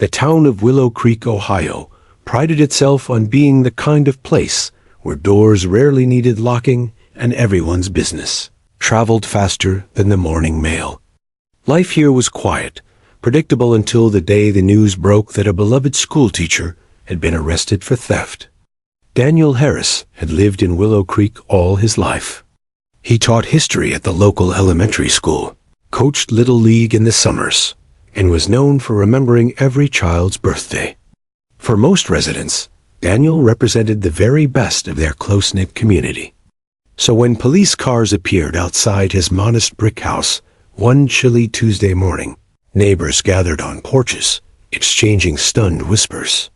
The town of Willow Creek, Ohio, prided itself on being the kind of place where doors rarely needed locking and everyone's business traveled faster than the morning mail. Life here was quiet, predictable until the day the news broke that a beloved schoolteacher had been arrested for theft. Daniel Harris had lived in Willow Creek all his life. He taught history at the local elementary school, coached Little League in the summers, and was known for remembering every child's birthday. For most residents, Daniel represented the very best of their close-knit community. So when police cars appeared outside his modest brick house one chilly Tuesday morning, neighbors gathered on porches, exchanging stunned whispers.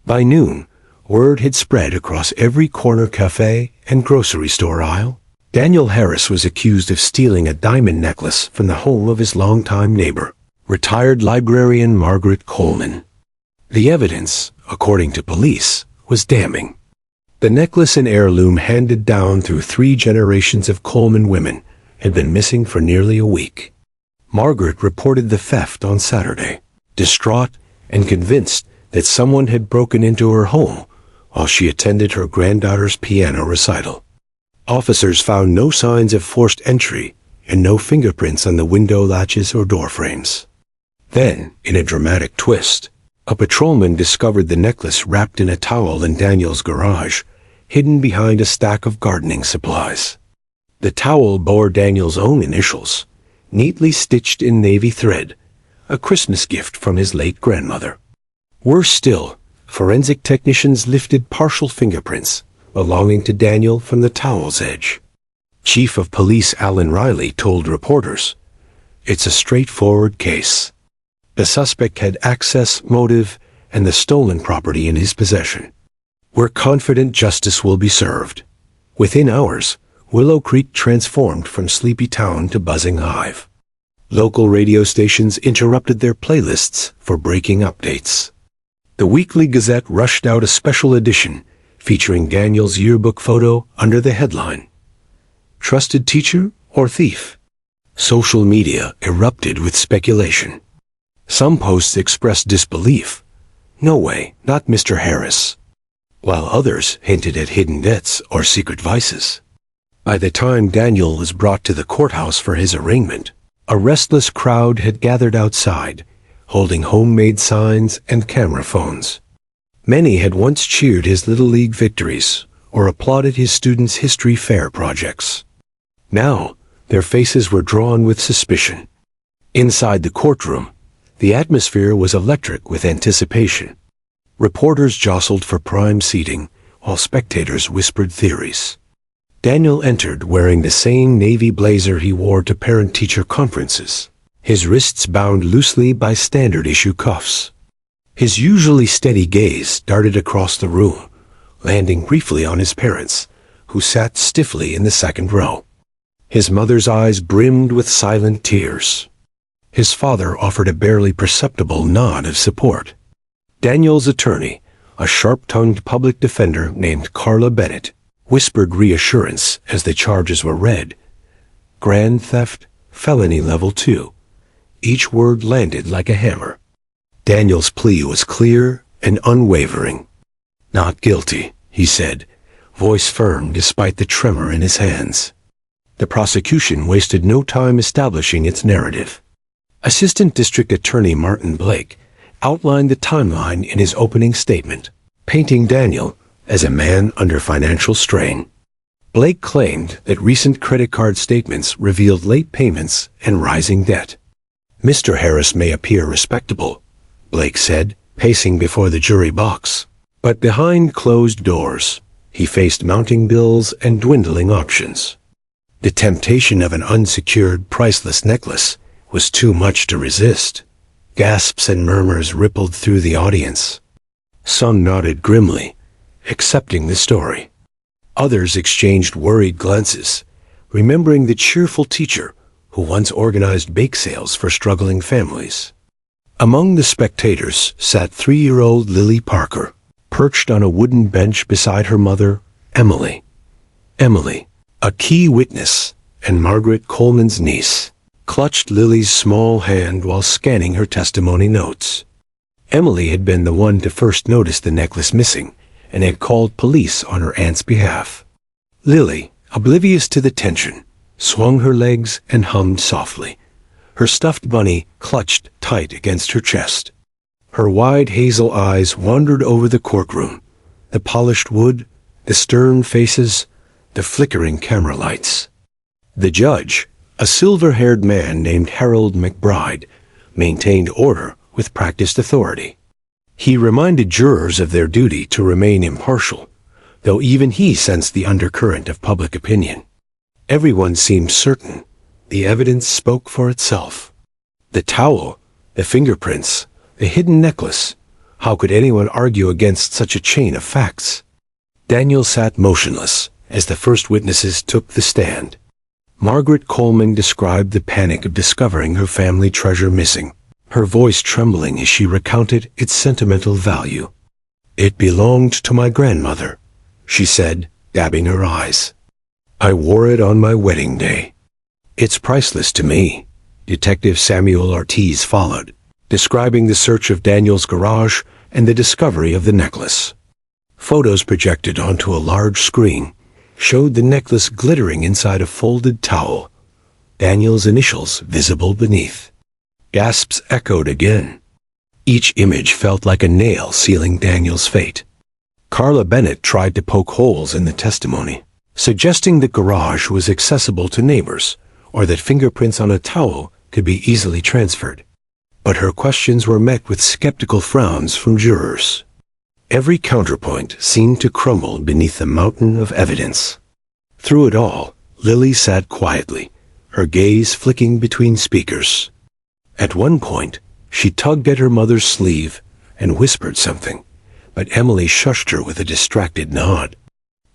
By noon, word had spread across every corner cafe and grocery store aisle. Daniel Harris was accused of stealing a diamond necklace from the home of his longtime neighbor, retired librarian Margaret Coleman. The evidence, according to police, was damning. The necklace, an heirloom handed down through 3 generations of Coleman women, had been missing for nearly a week. Margaret reported the theft on Saturday, distraught and convinced that someone had broken into her home while she attended her granddaughter's piano recital. Officers found no signs of forced entry and no fingerprints on the window latches or door frames. Then, in a dramatic twist, a patrolman discovered the necklace wrapped in a towel in Daniel's garage, hidden behind a stack of gardening supplies. The towel bore Daniel's own initials, neatly stitched in navy thread, a Christmas gift from his late grandmother. Worse still, forensic technicians lifted partial fingerprints belonging to Daniel from the towel's edge. Chief of Police Alan Riley told reporters, "It's a straightforward case. The suspect had access, motive, and the stolen property in his possession. We're confident justice will be served." Within hours, Willow Creek transformed from sleepy town to buzzing hive. Local radio stations interrupted their playlists for breaking updates. The Weekly Gazette rushed out a special edition featuring Daniel's yearbook photo under the headline, "Trusted Teacher or Thief?" Social media erupted with speculation. Some posts expressed disbelief. "No way, not Mr. Harris," while others hinted at hidden debts or secret vices. By the time Daniel was brought to the courthouse for his arraignment, a restless crowd had gathered outside, holding homemade signs and camera phones. Many had once cheered his Little League victories or applauded his students' history fair projects. Now, their faces were drawn with suspicion. Inside the courtroom, the atmosphere was electric with anticipation. Reporters jostled for prime seating, while spectators whispered theories. Daniel entered wearing the same navy blazer he wore to parent-teacher conferences, his wrists bound loosely by standard-issue cuffs. His usually steady gaze darted across the room, landing briefly on his parents, who sat stiffly in the second row. His mother's eyes brimmed with silent tears. His father offered a barely perceptible nod of support. Daniel's attorney, a sharp-tongued public defender named Carla Bennett, whispered reassurance as the charges were read. Grand theft, felony level 2. Each word landed like a hammer. Daniel's plea was clear and unwavering. "Not guilty," he said, voice firm despite the tremor in his hands. The prosecution wasted no time establishing its narrative. Assistant District Attorney Martin Blake outlined the timeline in his opening statement, painting Daniel as a man under financial strain. Blake claimed that recent credit card statements revealed late payments and rising debt. "Mr. Harris may appear respectable," Blake said, pacing before the jury box. But behind closed doors, he faced mounting bills and dwindling options. The temptation of an unsecured, priceless necklace was too much to resist. Gasps and murmurs rippled through the audience. Some nodded grimly, accepting the story. Others exchanged worried glances, remembering the cheerful teacher who once organized bake sales for struggling families. Among the spectators sat 3-year-old Lily Parker, perched on a wooden bench beside her mother, Emily. Emily, a key witness and Margaret Coleman's niece, clutched Lily's small hand while scanning her testimony notes. Emily had been the one to first notice the necklace missing and had called police on her aunt's behalf. Lily, oblivious to the tension, swung her legs and hummed softly, her stuffed bunny clutched tight against her chest. Her wide hazel eyes wandered over the courtroom, the polished wood, the stern faces, the flickering camera lights. The judge, a silver-haired man named Harold McBride, maintained order with practiced authority. He reminded jurors of their duty to remain impartial, though even he sensed the undercurrent of public opinion. Everyone seemed certain. The evidence spoke for itself. The towel, the fingerprints, the hidden necklace. How could anyone argue against such a chain of facts? Daniel sat motionless as the first witnesses took the stand. Margaret Coleman described the panic of discovering her family treasure missing, her voice trembling as she recounted its sentimental value. "It belonged to my grandmother," she said, dabbing her eyes. "I wore it on my wedding day. It's priceless to me." Detective Samuel Ortiz followed, describing the search of Daniel's garage and the discovery of the necklace. Photos projected onto a large screen showed the necklace glittering inside a folded towel, Daniel's initials visible beneath. Gasps echoed again. Each image felt like a nail sealing Daniel's fate. Carla Bennett tried to poke holes in the testimony, suggesting the garage was accessible to neighbors or that fingerprints on a towel could be easily transferred. But her questions were met with skeptical frowns from jurors. Every counterpoint seemed to crumble beneath the mountain of evidence. Through it all, Lily sat quietly, her gaze flicking between speakers. At one point, she tugged at her mother's sleeve and whispered something, but Emily shushed her with a distracted nod.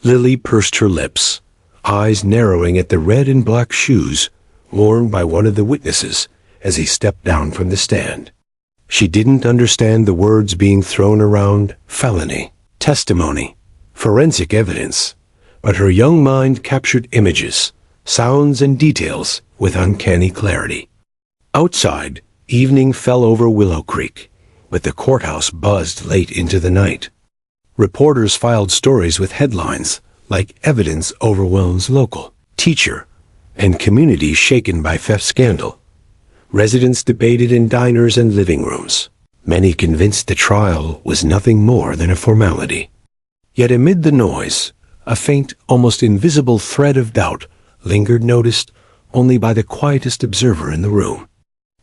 Lily pursed her lips, eyes narrowing at the red and black shoes worn by one of the witnesses as he stepped down from the stand. She didn't understand the words being thrown around: felony, testimony, forensic evidence, but her young mind captured images, sounds, and details with uncanny clarity. Outside, evening fell over Willow Creek, but the courthouse buzzed late into the night. Reporters filed stories with headlines like "Evidence Overwhelms Local," "Teacher," and "Community Shaken by Theft Scandal." Residents debated in diners and living rooms, many convinced the trial was nothing more than a formality. Yet amid the noise, a faint, almost invisible thread of doubt lingered, noticed only by the quietest observer in the room.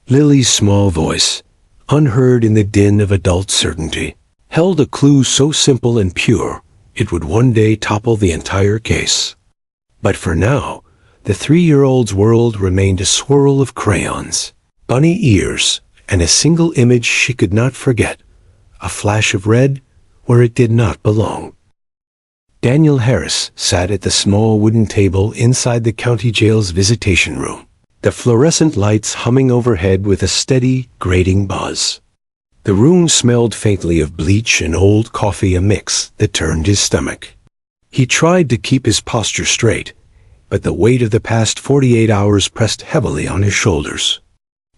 Lily's small voice, unheard in the din of adult certainty, held a clue so simple and pure it would one day topple the entire case. But for now, the 3-year-old's world remained a swirl of crayons, bunny ears, and a single image she could not forget, a flash of red where it did not belong. Daniel Harris sat at the small wooden table inside the county jail's visitation room, the fluorescent lights humming overhead with a steady, grating buzz. The room smelled faintly of bleach and old coffee, a mix that turned his stomach. He tried to keep his posture straight, but the weight of the past 48 hours pressed heavily on his shoulders.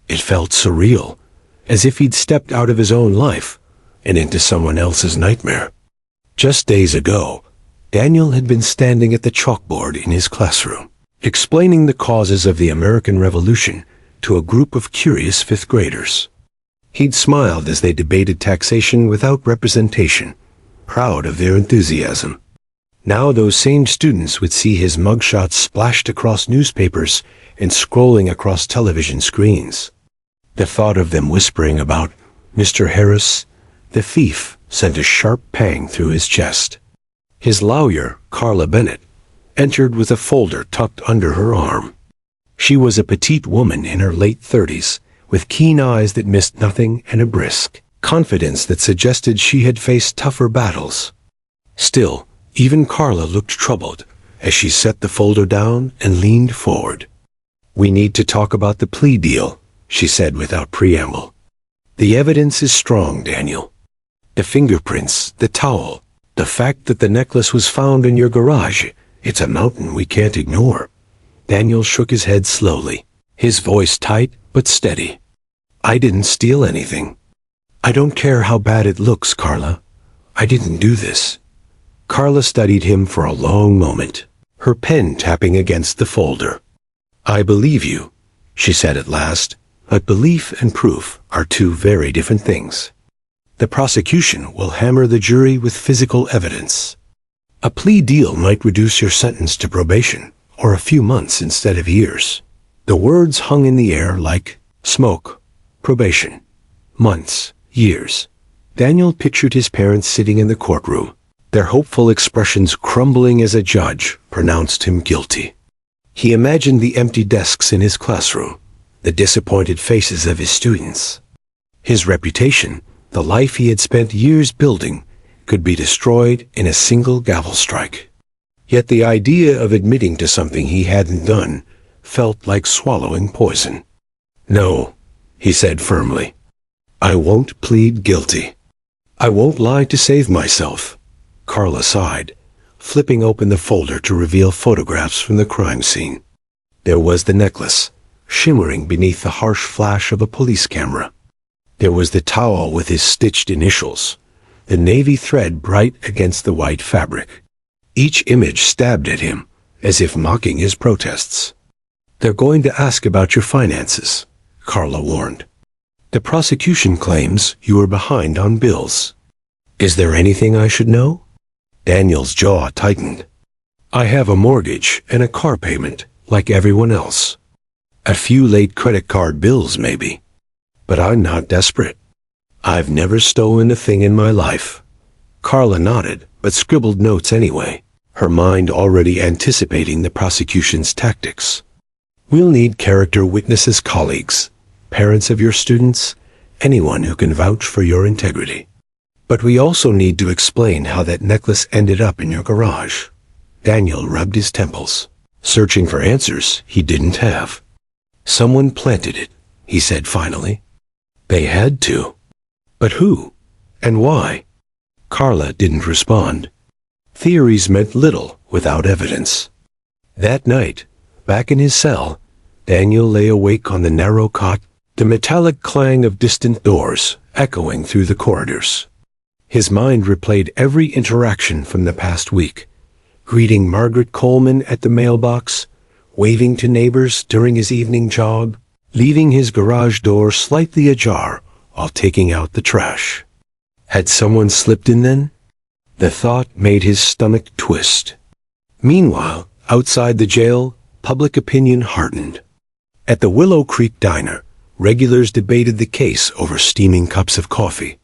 It felt surreal, as if he'd stepped out of his own life and into someone else's nightmare. Just days ago, Daniel had been standing at the chalkboard in his classroom, explaining the causes of the American Revolution to a group of curious 5th graders. He'd smiled as they debated taxation without representation, proud of their enthusiasm. Now those same students would see his mugshots splashed across newspapers and scrolling across television screens. The thought of them whispering about Mr. Harris, the thief, sent a sharp pang through his chest. His lawyer, Carla Bennett, entered with a folder tucked under her arm. She was a petite woman in her late 30s, with keen eyes that missed nothing and a brisk confidence that suggested she had faced tougher battles. Still, even Carla looked troubled as she set the folder down and leaned forward. "We need to talk about the plea deal," she said without preamble. "The evidence is strong, Daniel. The fingerprints, the towel, the fact that the necklace was found in your garage, it's a mountain we can't ignore." Daniel shook his head slowly, his voice tight but steady. "I didn't steal anything. I don't care how bad it looks, Carla. I didn't do this. Carla studied him for a long moment, her pen tapping against the folder. I believe you, she said at last, but belief and proof are two very different things. The prosecution will hammer the jury with physical evidence. A plea deal might reduce your sentence to probation, or a few months instead of years. The words hung in the air like smoke, probation, months, years. Daniel pictured his parents sitting in the courtroom, their hopeful expressions crumbling as a judge pronounced him guilty. He imagined the empty desks in his classroom, the disappointed faces of his students. His reputation, the life he had spent years building, could be destroyed in a single gavel strike. Yet the idea of admitting to something he hadn't done felt like swallowing poison. No, he said firmly. I won't plead guilty. I won't lie to save myself. Carla sighed, flipping open the folder to reveal photographs from the crime scene. There was the necklace, shimmering beneath the harsh flash of a police camera. There was the towel with his stitched initials, the navy thread bright against the white fabric. Each image stabbed at him, as if mocking his protests. They're going to ask about your finances, Carla warned. The prosecution claims you are behind on bills. Is there anything I should know? Daniel's jaw tightened. I have a mortgage and a car payment, like everyone else. A few late credit card bills, maybe. But I'm not desperate. I've never stolen a thing in my life. Carla nodded, but scribbled notes anyway, her mind already anticipating the prosecution's tactics. We'll need character witnesses, colleagues, parents of your students, anyone who can vouch for your integrity. But we also need to explain how that necklace ended up in your garage. Daniel rubbed his temples, searching for answers he didn't have. Someone planted it, he said finally. They had to. But who? And why? Carla didn't respond. Theories meant little without evidence. That night, back in his cell, Daniel lay awake on the narrow cot, the metallic clang of distant doors echoing through the corridors. His mind replayed every interaction from the past week, greeting Margaret Coleman at the mailbox, waving to neighbors during his evening jog, leaving his garage door slightly ajar while taking out the trash. Had someone slipped in then? The thought made his stomach twist. Meanwhile, outside the jail, public opinion hardened. At the Willow Creek Diner, regulars debated the case over steaming cups of coffee.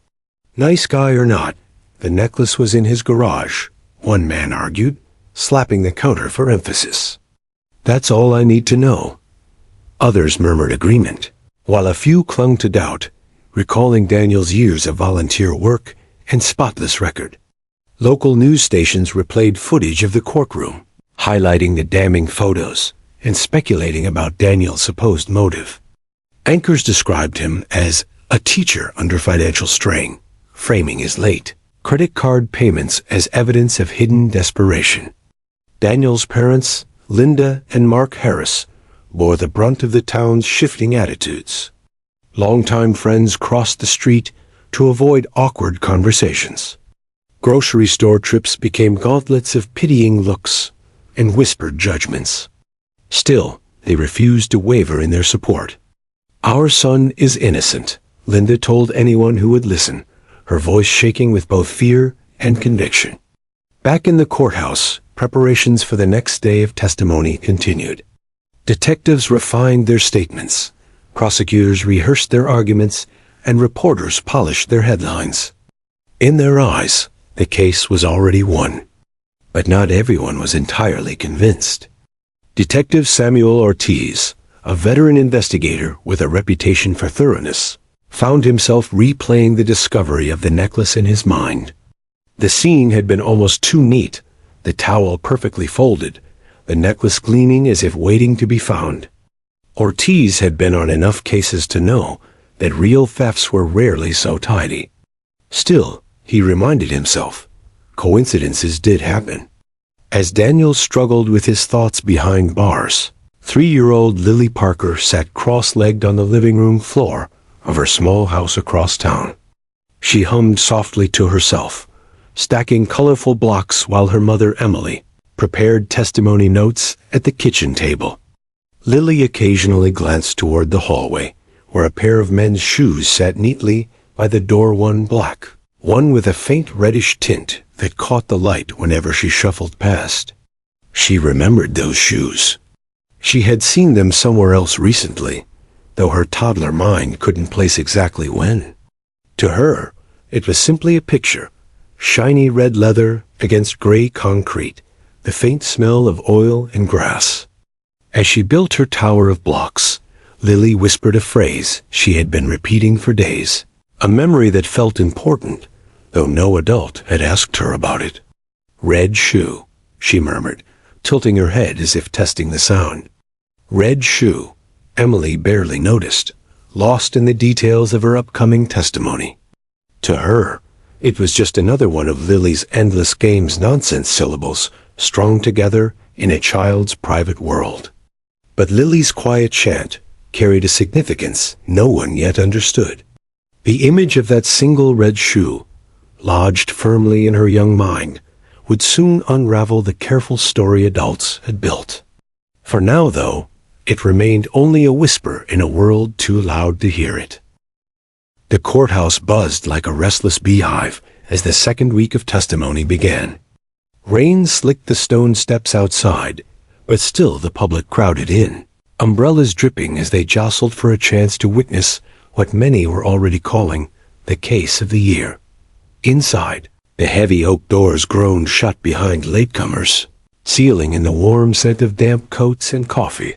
Nice guy or not, the necklace was in his garage, one man argued, slapping the counter for emphasis. That's all I need to know. Others murmured agreement, while a few clung to doubt, recalling Daniel's years of volunteer work and spotless record. Local news stations replayed footage of the courtroom, highlighting the damning photos and speculating about Daniel's supposed motive. Anchors described him as a teacher under financial strain, framing his late credit card payments as evidence of hidden desperation. Daniel's parents, Linda and Mark Harris, bore the brunt of the town's shifting attitudes. Longtime friends crossed the street to avoid awkward conversations. Grocery store trips became gauntlets of pitying looks and whispered judgments. Still, they refused to waver in their support. Our son is innocent, Linda told anyone who would listen, her voice shaking with both fear and conviction. Back in the courthouse, preparations for the next day of testimony continued. Detectives refined their statements, prosecutors rehearsed their arguments, and reporters polished their headlines. In their eyes, the case was already won. But not everyone was entirely convinced. Detective Samuel Ortiz, a veteran investigator with a reputation for thoroughness, found himself replaying the discovery of the necklace in his mind. The scene had been almost too neat, the towel perfectly folded, the necklace gleaming as if waiting to be found. Ortiz had been on enough cases to know that real thefts were rarely so tidy. Still, he reminded himself, coincidences did happen. As Daniel struggled with his thoughts behind bars, 3-year-old Lily Parker sat cross-legged on the living room floor of her small house across town. She hummed softly to herself, stacking colorful blocks while her mother, Emily, prepared testimony notes at the kitchen table. Lily occasionally glanced toward the hallway, where a pair of men's shoes sat neatly by the door, one black, one with a faint reddish tint that caught the light whenever she shuffled past. She remembered those shoes. She had seen them somewhere else recently, though her toddler mind couldn't place exactly when. To her, it was simply a picture, shiny red leather against gray concrete, the faint smell of oil and grass. As she built her tower of blocks, Lily whispered a phrase she had been repeating for days, a memory that felt important, though no adult had asked her about it. "Red shoe," she murmured, tilting her head as if testing the sound. Red shoe. Emily barely noticed, lost in the details of her upcoming testimony. To her, it was just another one of Lily's endless games nonsense syllables strung together in a child's private world. But Lily's quiet chant carried a significance no one yet understood. The image of that single red shoe, lodged firmly in her young mind, would soon unravel the careful story adults had built. For now, though, it remained only a whisper in a world too loud to hear it. The courthouse buzzed like a restless beehive as the second week of testimony began. Rain slicked the stone steps outside, but still the public crowded in, umbrellas dripping as they jostled for a chance to witness what many were already calling the case of the year. Inside, the heavy oak doors groaned shut behind latecomers, sealing in the warm scent of damp coats and coffee.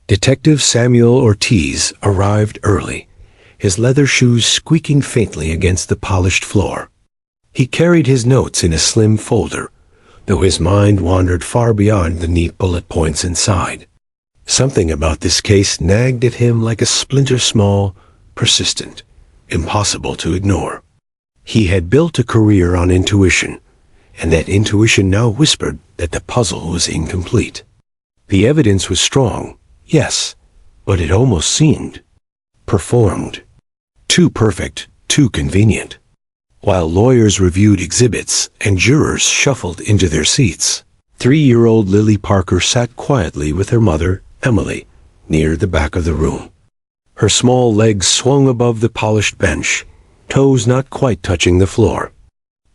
Detective Samuel Ortiz arrived early, his leather shoes squeaking faintly against the polished floor. He carried his notes in a slim folder, though his mind wandered far beyond the neat bullet points inside. Something about this case nagged at him like a splinter, small, persistent, impossible to ignore. He had built a career on intuition, and that intuition now whispered that the puzzle was incomplete. The evidence was strong, yes, but it almost seemed performed. Too perfect, too convenient. While lawyers reviewed exhibits and jurors shuffled into their seats, 3-year-old Lily Parker sat quietly with her mother, Emily, near the back of the room. Her small legs swung above the polished bench, toes not quite touching the floor.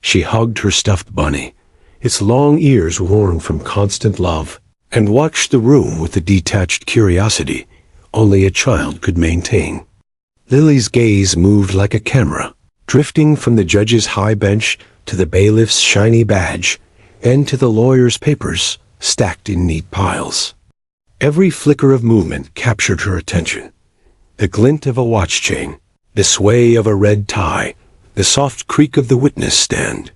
She hugged her stuffed bunny, its long ears worn from constant love, and watched the room with the detached curiosity only a child could maintain. Lily's gaze moved like a camera, drifting from the judge's high bench to the bailiff's shiny badge, and to the lawyer's papers stacked in neat piles. Every flicker of movement captured her attention. The glint of a watch chain, the sway of a red tie, the soft creak of the witness stand.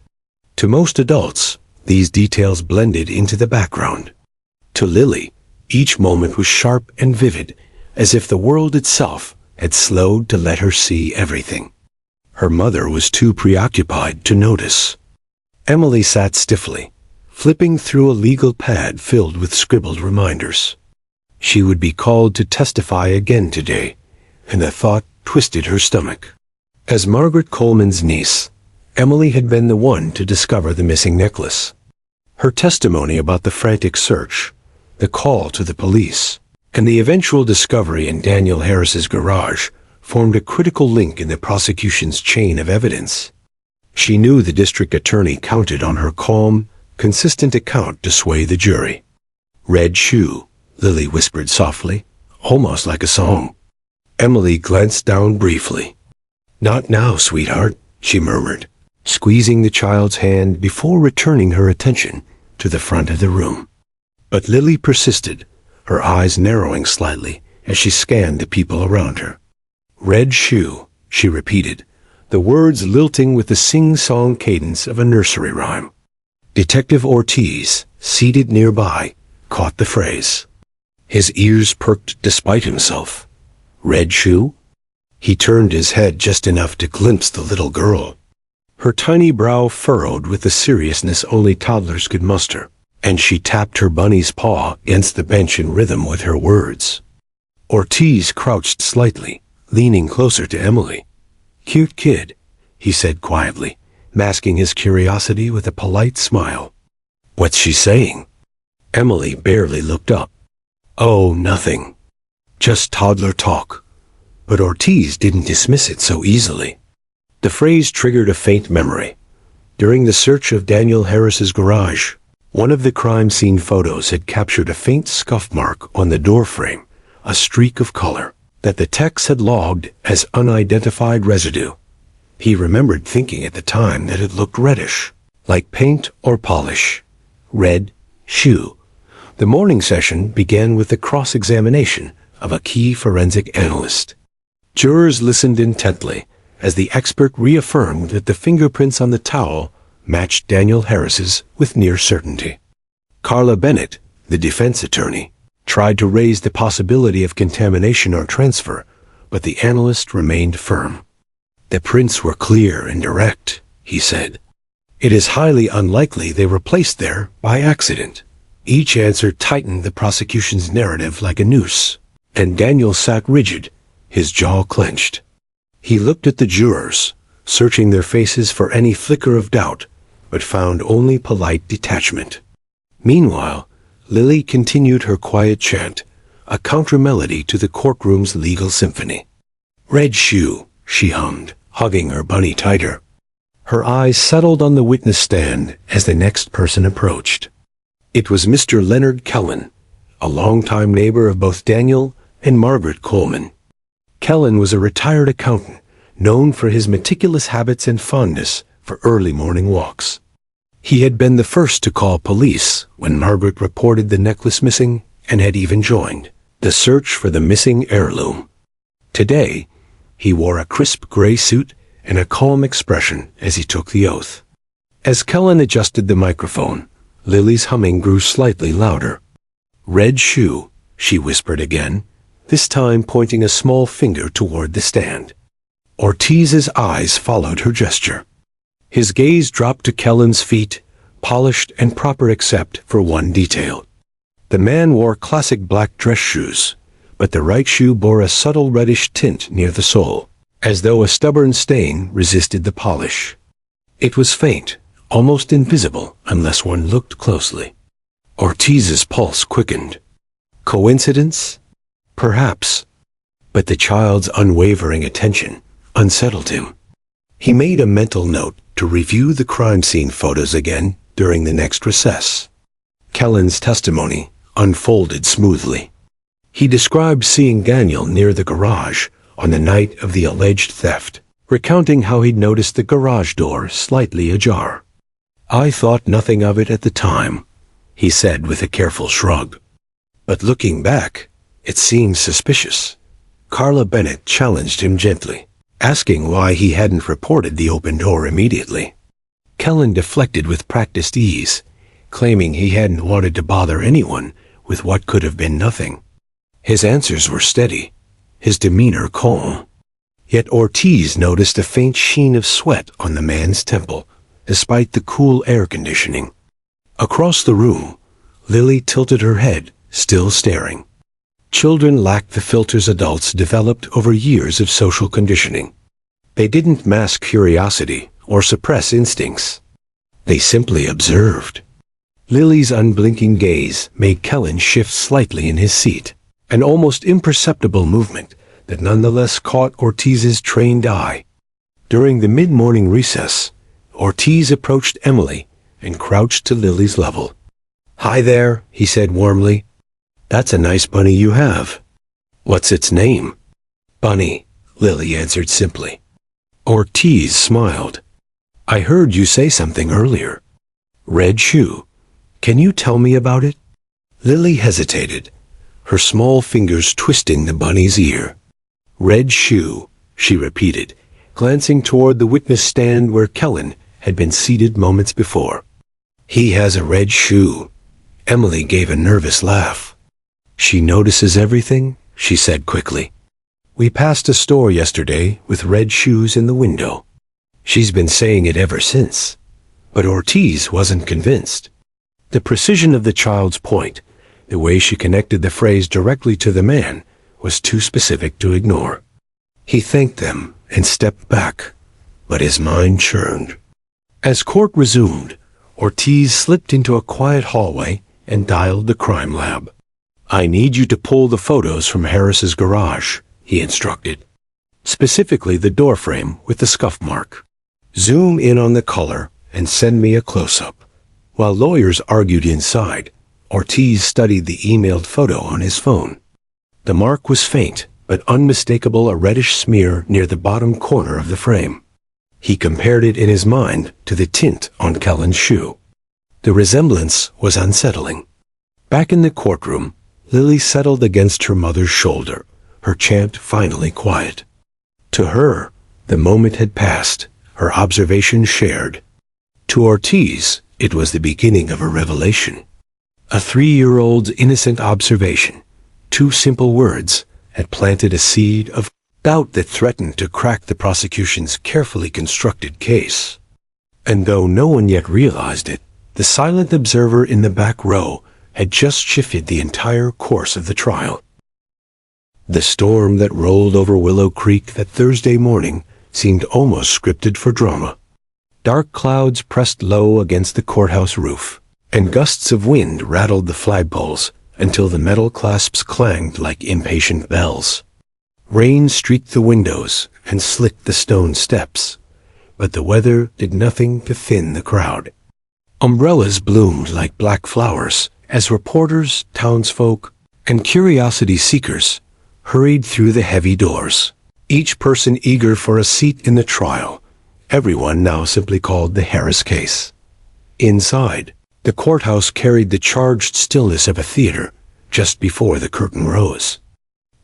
To most adults, these details blended into the background. To Lily, each moment was sharp and vivid, as if the world itself had slowed to let her see everything. Her mother was too preoccupied to notice. Emily sat stiffly, flipping through a legal pad filled with scribbled reminders. She would be called to testify again today, and the thought twisted her stomach. As Margaret Coleman's niece, Emily had been the one to discover the missing necklace. Her testimony about the frantic search, the call to the police, and the eventual discovery in Daniel Harris's garage formed a critical link in the prosecution's chain of evidence. She knew the district attorney counted on her calm, consistent account to sway the jury. "Red shoe," Lily whispered softly, almost like a song. Emily glanced down briefly. "Not now, sweetheart," she murmured, squeezing the child's hand before returning her attention to the front of the room. But Lily persisted, her eyes narrowing slightly as she scanned the people around her. "Red shoe," she repeated, the words lilting with the sing-song cadence of a nursery rhyme. Detective Ortiz, seated nearby, caught the phrase. His ears perked despite himself. "Red shoe?" He turned his head just enough to glimpse the little girl. Her tiny brow furrowed with the seriousness only toddlers could muster, and she tapped her bunny's paw against the bench in rhythm with her words. Ortiz crouched slightly, leaning closer to Emily. "Cute kid," he said quietly, masking his curiosity with a polite smile. "What's she saying?" Emily barely looked up. "Oh, nothing. Just toddler talk." But Ortiz didn't dismiss it so easily. The phrase triggered a faint memory. During the search of Daniel Harris's garage, one of the crime scene photos had captured a faint scuff mark on the doorframe, a streak of color that the techs had logged as unidentified residue. He remembered thinking at the time that it looked reddish, like paint or polish. Red shoe. The morning session began with the cross-examination of a key forensic analyst. Jurors listened intently as the expert reaffirmed that the fingerprints on the towel matched Daniel Harris's with near certainty. Carla Bennett, the defense attorney, tried to raise the possibility of contamination or transfer, but the analyst remained firm. "The prints were clear and direct," he said. "It is highly unlikely they were placed there by accident." Each answer tightened the prosecution's narrative like a noose, and Daniel sat rigid, his jaw clenched. He looked at the jurors, searching their faces for any flicker of doubt, but found only polite detachment. Meanwhile, Lily continued her quiet chant, a countermelody to the courtroom's legal symphony. "Red shoe," she hummed, hugging her bunny tighter. Her eyes settled on the witness stand as the next person approached. It was Mr. Leonard Kellen, a longtime neighbor of both Daniel and Margaret Coleman. Kellen was a retired accountant, known for his meticulous habits and fondness for early morning walks. He had been the first to call police when Margaret reported the necklace missing and had even joined the search for the missing heirloom. Today, he wore a crisp gray suit and a calm expression as he took the oath. As Kellen adjusted the microphone, Lily's humming grew slightly louder. "Red shoe," she whispered again, this time pointing a small finger toward the stand. Ortiz's eyes followed her gesture. His gaze dropped to Kellen's feet, polished and proper except for one detail. The man wore classic black dress shoes, but the right shoe bore a subtle reddish tint near the sole, as though a stubborn stain resisted the polish. It was faint, almost invisible unless one looked closely. Ortiz's pulse quickened. Coincidence? Perhaps. But the child's unwavering attention unsettled him. He made a mental note to review the crime scene photos again during the next recess. Kellen's testimony unfolded smoothly. He described seeing Daniel near the garage on the night of the alleged theft, recounting how he'd noticed the garage door slightly ajar. "I thought nothing of it at the time," he said with a careful shrug. "But looking back, it seems suspicious." Carla Bennett challenged him gently, asking why he hadn't reported the open door immediately. Kellen deflected with practiced ease, claiming he hadn't wanted to bother anyone with what could have been nothing. His answers were steady, his demeanor calm. Yet Ortiz noticed a faint sheen of sweat on the man's temple, despite the cool air conditioning. Across the room, Lily tilted her head, still staring. Children lacked the filters adults developed over years of social conditioning. They didn't mask curiosity or suppress instincts. They simply observed. Lily's unblinking gaze made Kellen shift slightly in his seat, an almost imperceptible movement that nonetheless caught Ortiz's trained eye. During the mid-morning recess, Ortiz approached Emily and crouched to Lily's level. "Hi there," he said warmly. "That's a nice bunny you have." "What's its name?" "Bunny," Lily answered simply. Ortiz smiled. "I heard you say something earlier. Red shoe. Can you tell me about it?" Lily hesitated, her small fingers twisting the bunny's ear. "Red shoe," she repeated, glancing toward the witness stand where Kellen had been seated moments before. "He has a red shoe." Emily gave a nervous laugh. "She notices everything," she said quickly. "We passed a store yesterday with red shoes in the window." She's been saying it ever since. But Ortiz wasn't convinced. The precision of the child's point, the way she connected the phrase directly to the man, was too specific to ignore. He thanked them and stepped back, but his mind churned. As court resumed, Ortiz slipped into a quiet hallway and dialed the crime lab. "I need you to pull the photos from Harris's garage," he instructed. "Specifically the doorframe with the scuff mark. Zoom in on the color and send me a close-up." While lawyers argued inside, Ortiz studied the emailed photo on his phone. The mark was faint, but unmistakable, a reddish smear near the bottom corner of the frame. He compared it in his mind to the tint on Kellen's shoe. The resemblance was unsettling. Back in the courtroom, Lily settled against her mother's shoulder, her chant finally quiet. To her, the moment had passed, her observation shared. To Ortiz, it was the beginning of a revelation. A 3-year-old's innocent observation, 2 simple words, had planted a seed of doubt that threatened to crack the prosecution's carefully constructed case. And though no one yet realized it, the silent observer in the back row had just shifted the entire course of the trial. The storm that rolled over Willow Creek that Thursday morning seemed almost scripted for drama. Dark clouds pressed low against the courthouse roof, and gusts of wind rattled the flagpoles until the metal clasps clanged like impatient bells. Rain streaked the windows and slicked the stone steps, but the weather did nothing to thin the crowd. Umbrellas bloomed like black flowers as reporters, townsfolk, and curiosity seekers hurried through the heavy doors, each person eager for a seat in the trial, everyone now simply called the Harris case. Inside, the courthouse carried the charged stillness of a theater just before the curtain rose.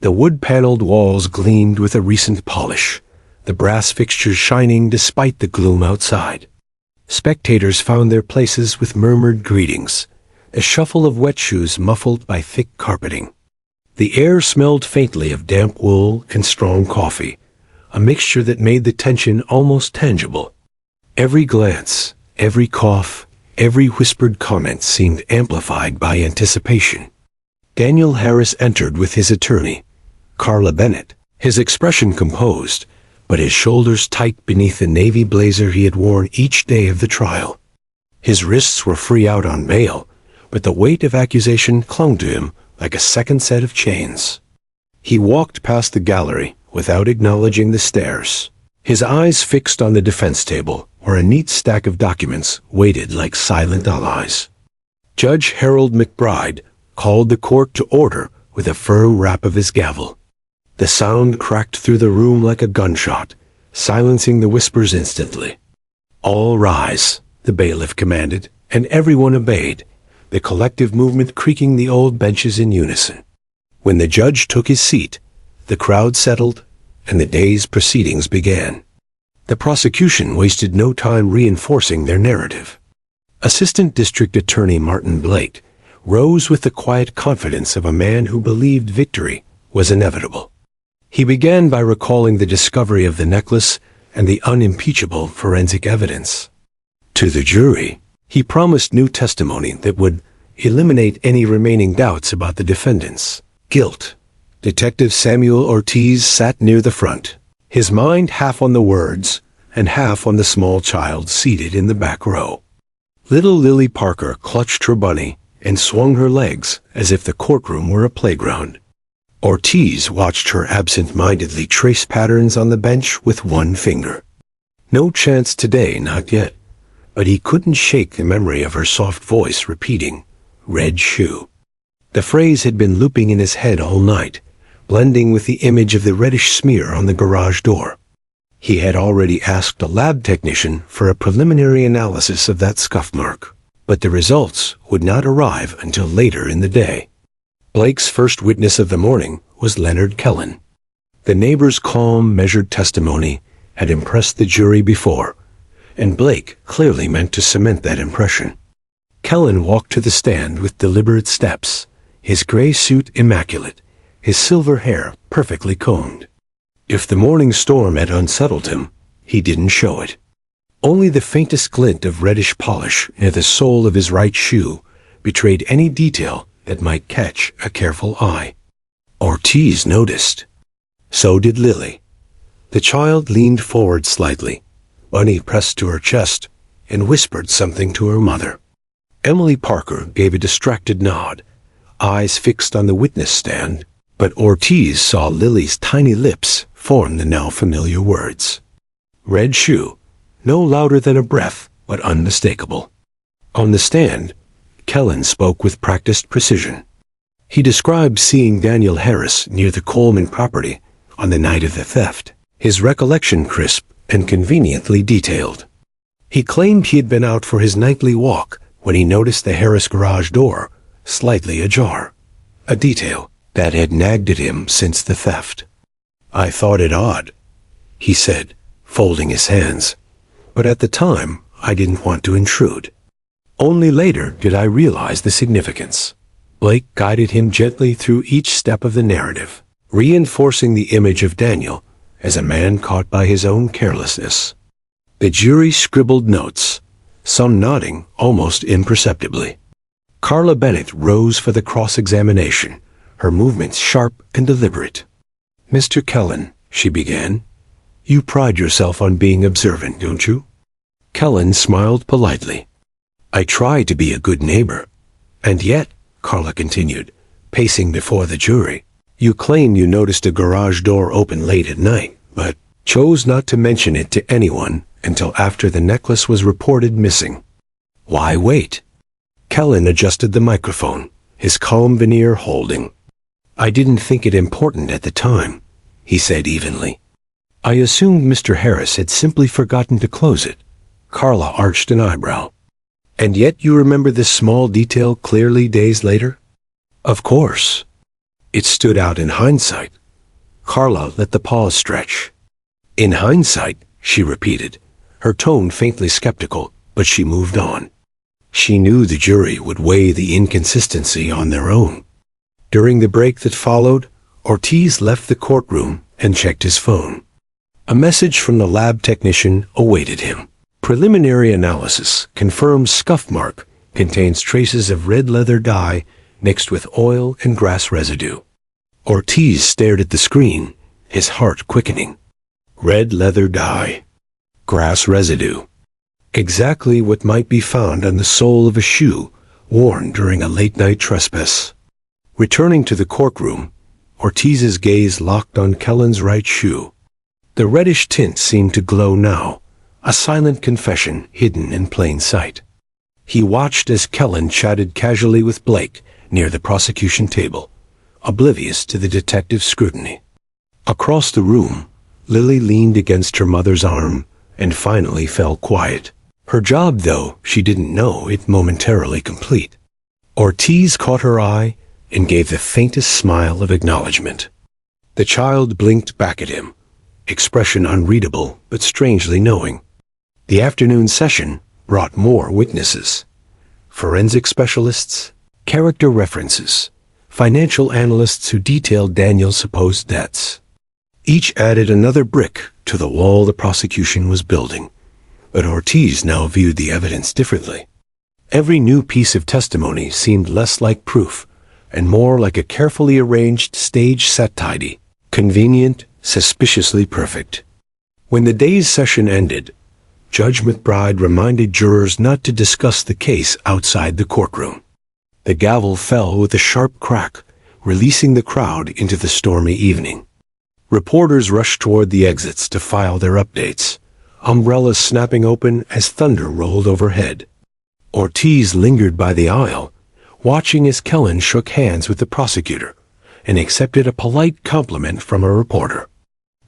The wood-paneled walls gleamed with a recent polish, the brass fixtures shining despite the gloom outside. Spectators found their places with murmured greetings, a shuffle of wet shoes muffled by thick carpeting. The air smelled faintly of damp wool and strong coffee, a mixture that made the tension almost tangible. Every glance, every cough, every whispered comment seemed amplified by anticipation. Daniel Harris entered with his attorney, Carla Bennett, his expression composed, but his shoulders tight beneath the navy blazer he had worn each day of the trial. His wrists were free out on bail, but the weight of accusation clung to him like a second set of chains. He walked past the gallery without acknowledging the stares, his eyes fixed on the defense table, where a neat stack of documents waited like silent allies. Judge Harold McBride called the court to order with a firm rap of his gavel. The sound cracked through the room like a gunshot, silencing the whispers instantly. "All rise," the bailiff commanded, and everyone obeyed, the collective movement creaking the old benches in unison. When the judge took his seat, the crowd settled, and the day's proceedings began. The prosecution wasted no time reinforcing their narrative. Assistant District Attorney Martin Blake rose with the quiet confidence of a man who believed victory was inevitable. He began by recalling the discovery of the necklace and the unimpeachable forensic evidence. To the jury, he promised new testimony that would eliminate any remaining doubts about the defendant's guilt. Detective Samuel Ortiz sat near the front, his mind half on the words and half on the small child seated in the back row. Little Lily Parker clutched her bunny and swung her legs as if the courtroom were a playground. Ortiz watched her absent-mindedly trace patterns on the bench with one finger. No chance today, not yet, but he couldn't shake the memory of her soft voice repeating, "Red shoe." The phrase had been looping in his head all night, blending with the image of the reddish smear on the garage door. He had already asked a lab technician for a preliminary analysis of that scuff mark, but the results would not arrive until later in the day. Blake's first witness of the morning was Leonard Kellen. The neighbor's calm, measured testimony had impressed the jury before, and Blake clearly meant to cement that impression. Kellen walked to the stand with deliberate steps, his gray suit immaculate, his silver hair perfectly combed. If the morning storm had unsettled him, he didn't show it. Only the faintest glint of reddish polish near the sole of his right shoe betrayed any detail that might catch a careful eye. Ortiz noticed. So did Lily. The child leaned forward slightly, Bunny pressed to her chest and whispered something to her mother. Emily Parker gave a distracted nod, eyes fixed on the witness stand, but Ortiz saw Lily's tiny lips form the now familiar words. Red shoe, no louder than a breath, but unmistakable. On the stand, Kellen spoke with practiced precision. He described seeing Daniel Harris near the Coleman property on the night of the theft, his recollection crisp and conveniently detailed. He claimed he had been out for his nightly walk when he noticed the Harris garage door slightly ajar, a detail that had nagged at him since the theft. I thought it odd, he said, folding his hands, but at the time I didn't want to intrude. Only later did I realize the significance. Blake guided him gently through each step of the narrative, reinforcing the image of Daniel as a man caught by his own carelessness. The jury scribbled notes, some nodding almost imperceptibly. Carla Bennett rose for the cross-examination, her movements sharp and deliberate. Mr. Kellen, she began, you pride yourself on being observant, don't you? Kellen smiled politely. I try to be a good neighbor. And yet, Carla continued, pacing before the jury, you claim you noticed a garage door open late at night, but chose not to mention it to anyone until after the necklace was reported missing. Why wait? Kellen adjusted the microphone, his calm veneer holding. I didn't think it important at the time, he said evenly. I assumed Mr. Harris had simply forgotten to close it. Carla arched an eyebrow. And yet you remember this small detail clearly days later? Of course. It stood out in hindsight. Carla let the pause stretch. In hindsight, she repeated, her tone faintly skeptical, but she moved on. She knew the jury would weigh the inconsistency on their own. During the break that followed, Ortiz left the courtroom and checked his phone. A message from the lab technician awaited him. Preliminary analysis confirms scuff mark contains traces of red leather dye mixed with oil and grass residue. Ortiz stared at the screen, his heart quickening. Red leather dye. Grass residue. Exactly what might be found on the sole of a shoe worn during a late-night trespass. Returning to the courtroom, Ortiz's gaze locked on Kellen's right shoe. The reddish tint seemed to glow now, a silent confession hidden in plain sight. He watched as Kellen chatted casually with Blake near the prosecution table, oblivious to the detective's scrutiny. Across the room, Lily leaned against her mother's arm and finally fell quiet. Her job, though, she didn't know it momentarily complete. Ortiz caught her eye and gave the faintest smile of acknowledgement. The child blinked back at him, expression unreadable but strangely knowing. The afternoon session brought more witnesses. Forensic specialists, character references, financial analysts who detailed Daniel's supposed debts. Each added another brick to the wall the prosecution was building, but Ortiz now viewed the evidence differently. Every new piece of testimony seemed less like proof and more like a carefully arranged stage set tidy, convenient, suspiciously perfect. When the day's session ended, Judge McBride reminded jurors not to discuss the case outside the courtroom. The gavel fell with a sharp crack, releasing the crowd into the stormy evening. Reporters rushed toward the exits to file their updates, umbrellas snapping open as thunder rolled overhead. Ortiz lingered by the aisle, watching as Kellen shook hands with the prosecutor and accepted a polite compliment from a reporter.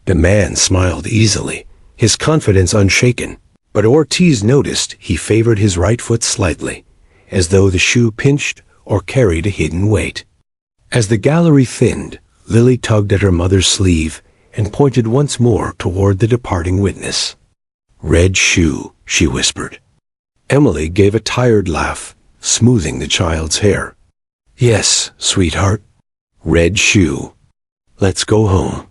The man smiled easily, his confidence unshaken, but Ortiz noticed he favored his right foot slightly, as though the shoe pinched or carried a hidden weight. As the gallery thinned, Lily tugged at her mother's sleeve and pointed once more toward the departing witness. Red shoe, she whispered. Emily gave a tired laugh, smoothing the child's hair. Yes, sweetheart. Red shoe. Let's go home.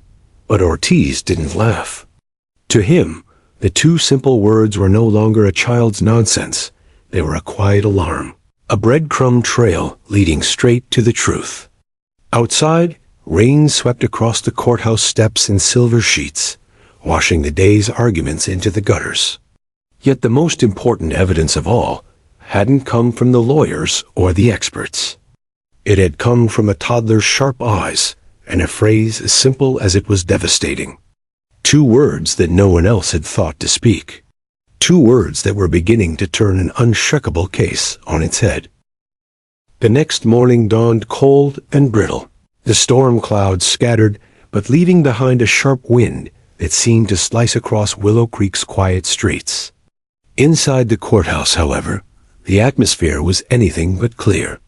But Ortiz didn't laugh. To him, the two simple words were no longer a child's nonsense. They were a quiet alarm, a breadcrumb trail leading straight to the truth. Outside, rain swept across the courthouse steps in silver sheets, washing the day's arguments into the gutters. Yet the most important evidence of all hadn't come from the lawyers or the experts. It had come from a toddler's sharp eyes and a phrase as simple as it was devastating. 2 words that no one else had thought to speak. 2 words that were beginning to turn an unshakable case on its head. The next morning dawned cold and brittle. The storm clouds scattered, but leaving behind a sharp wind that seemed to slice across Willow Creek's quiet streets. Inside the courthouse, however, the atmosphere was anything but clear.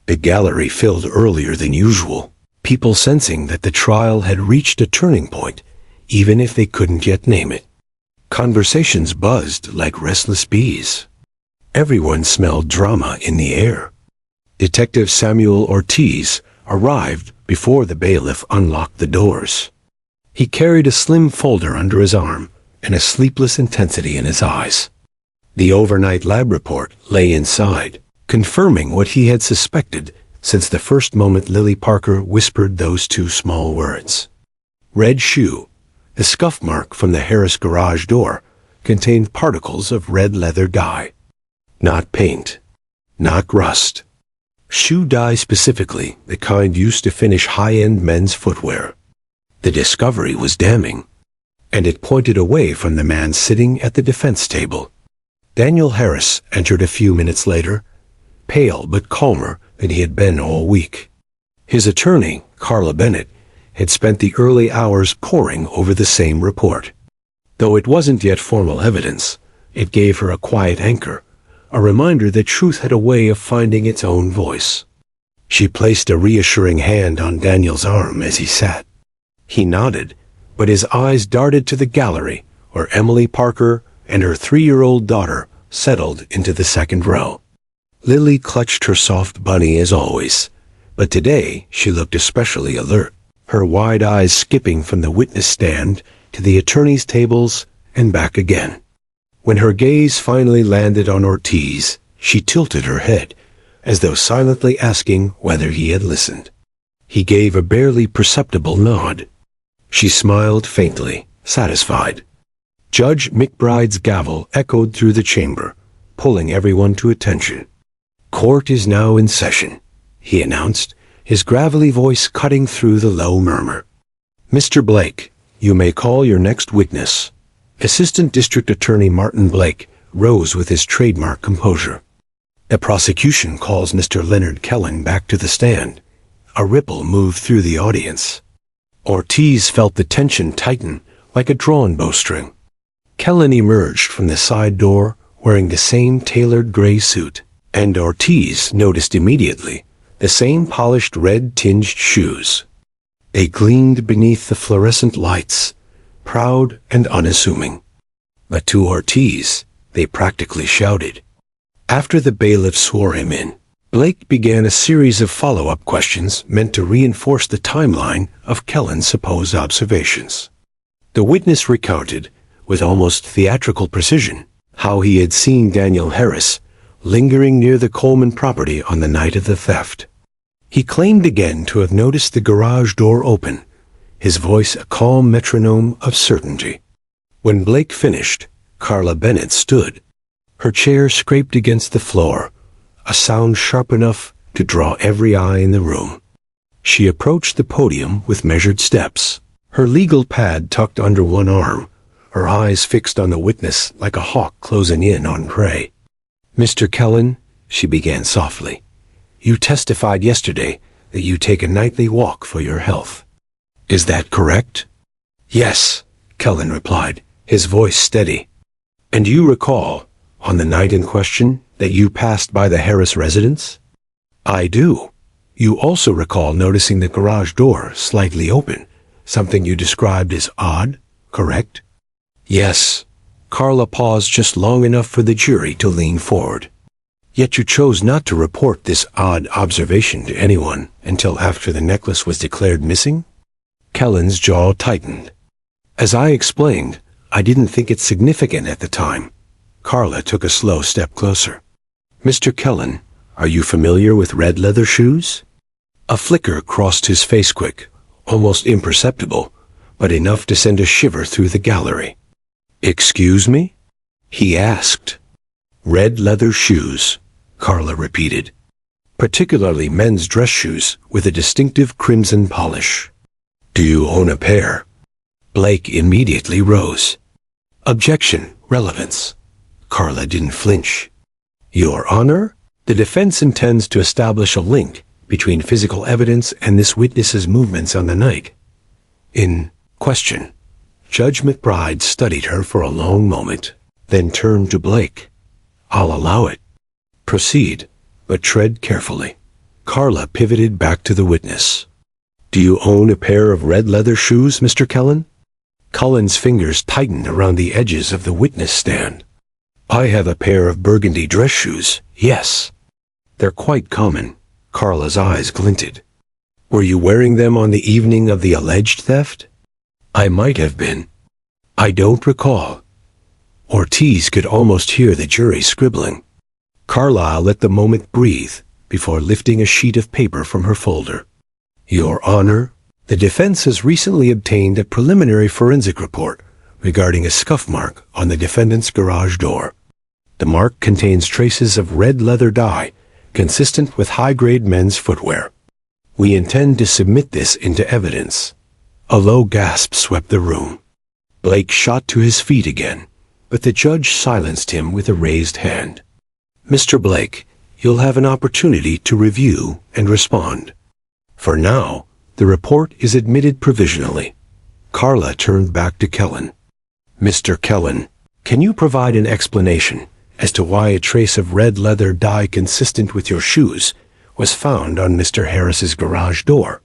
The gallery filled earlier than usual, people sensing that the trial had reached a turning point, even if they couldn't yet name it. Conversations buzzed like restless bees. Everyone smelled drama in the air. Detective Samuel Ortiz arrived before the bailiff unlocked the doors. He carried a slim folder under his arm and a sleepless intensity in his eyes. The overnight lab report lay inside, confirming what he had suspected since the first moment Lily Parker whispered those 2 small words. Red shoe, the scuff mark from the Harris garage door, contained particles of red leather dye. Not paint, not rust. Shoe dye specifically, the kind used to finish high-end men's footwear. The discovery was damning, and it pointed away from the man sitting at the defense table. Daniel Harris entered a few minutes later, pale but calmer than he had been all week. His attorney, Carla Bennett, had spent the early hours poring over the same report. Though it wasn't yet formal evidence, it gave her a quiet anchor, a reminder that truth had a way of finding its own voice. She placed a reassuring hand on Daniel's arm as he sat. He nodded, but his eyes darted to the gallery where Emily Parker and her 3-year-old daughter settled into the second row. Lily clutched her soft bunny as always, but today she looked especially alert, her wide eyes skipping from the witness stand to the attorney's tables and back again. When her gaze finally landed on Ortiz, she tilted her head, as though silently asking whether he had listened. He gave a barely perceptible nod. She smiled faintly, satisfied. Judge McBride's gavel echoed through the chamber, pulling everyone to attention. "Court is now in session," he announced, his gravelly voice cutting through the low murmur. "Mr. Blake, you may call your next witness." Assistant District Attorney Martin Blake rose with his trademark composure. "The prosecution calls Mr. Leonard Kellen back to the stand." A ripple moved through the audience. Ortiz felt the tension tighten like a drawn bowstring. Kellen emerged from the side door wearing the same tailored gray suit, and Ortiz noticed immediately the same polished red-tinged shoes. They gleamed beneath the fluorescent lights, proud and unassuming. But to Ortiz, they practically shouted. After the bailiff swore him in, Blake began a series of follow-up questions meant to reinforce the timeline of Kellen's supposed observations. The witness recounted, with almost theatrical precision, how he had seen Daniel Harris lingering near the Coleman property on the night of the theft. He claimed again to have noticed the garage door open, his voice a calm metronome of certainty. When Blake finished, Carla Bennett stood. Her chair scraped against the floor, a sound sharp enough to draw every eye in the room. She approached the podium with measured steps, her legal pad tucked under one arm, her eyes fixed on the witness like a hawk closing in on prey. "Mr. Kellen," she began softly, "you testified yesterday that you take a nightly walk for your health. Is that correct?" "Yes," Kellen replied, his voice steady. "And you recall, on the night in question, that you passed by the Harris residence?" "I do. You also recall noticing the garage door slightly open, something you described as odd, correct?" "Yes." Carla paused just long enough for the jury to lean forward. "Yet you chose not to report this odd observation to anyone until after the necklace was declared missing?" Kellen's jaw tightened. "As I explained, I didn't think it significant at the time." Carla took a slow step closer. "Mr. Kellen, are you familiar with red leather shoes?" A flicker crossed his face quick, almost imperceptible, but enough to send a shiver through the gallery. "Excuse me?" he asked. Red leather shoes, Carla repeated. Particularly men's dress shoes with a distinctive crimson polish. Do you own a pair? Blake immediately rose. Objection, relevance. Carla didn't flinch. Your Honor, the defense intends to establish a link between physical evidence and this witness's movements on the night in question. Judge McBride studied her for a long moment, then turned to Blake. I'll allow it. Proceed, but tread carefully. Carla pivoted back to the witness. Do you own a pair of red leather shoes, Mr. Kellen? Cullen's fingers tightened around the edges of the witness stand. I have a pair of burgundy dress shoes, yes. They're quite common. Carla's eyes glinted. Were you wearing them on the evening of the alleged theft? I might have been. I don't recall. Ortiz could almost hear the jury scribbling. Carlyle let the moment breathe before lifting a sheet of paper from her folder. Your Honor, the defense has recently obtained a preliminary forensic report regarding a scuff mark on the defendant's garage door. The mark contains traces of red leather dye consistent with high-grade men's footwear. We intend to submit this into evidence. A low gasp swept the room. Blake shot to his feet again, but the judge silenced him with a raised hand. Mr. Blake, you'll have an opportunity to review and respond. For now, the report is admitted provisionally. Carla turned back to Kellen. Mr. Kellen, can you provide an explanation as to why a trace of red leather dye consistent with your shoes was found on Mr. Harris's garage door?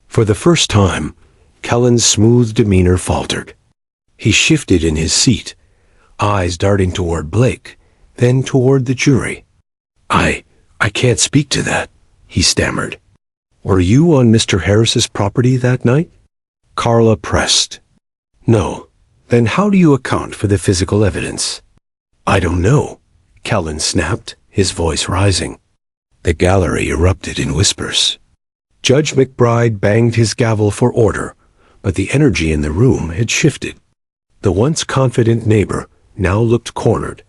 For the first time, Kellen's smooth demeanor faltered. He shifted in his seat, eyes darting toward Blake, then toward the jury. I can't speak to that, he stammered. Were you on Mr. Harris's property that night? Carla pressed. No. Then how do you account for the physical evidence? I don't know, Kellen snapped, his voice rising. The gallery erupted in whispers. Judge McBride banged his gavel for order, but the energy in the room had shifted. The once confident neighbor now looked cornered,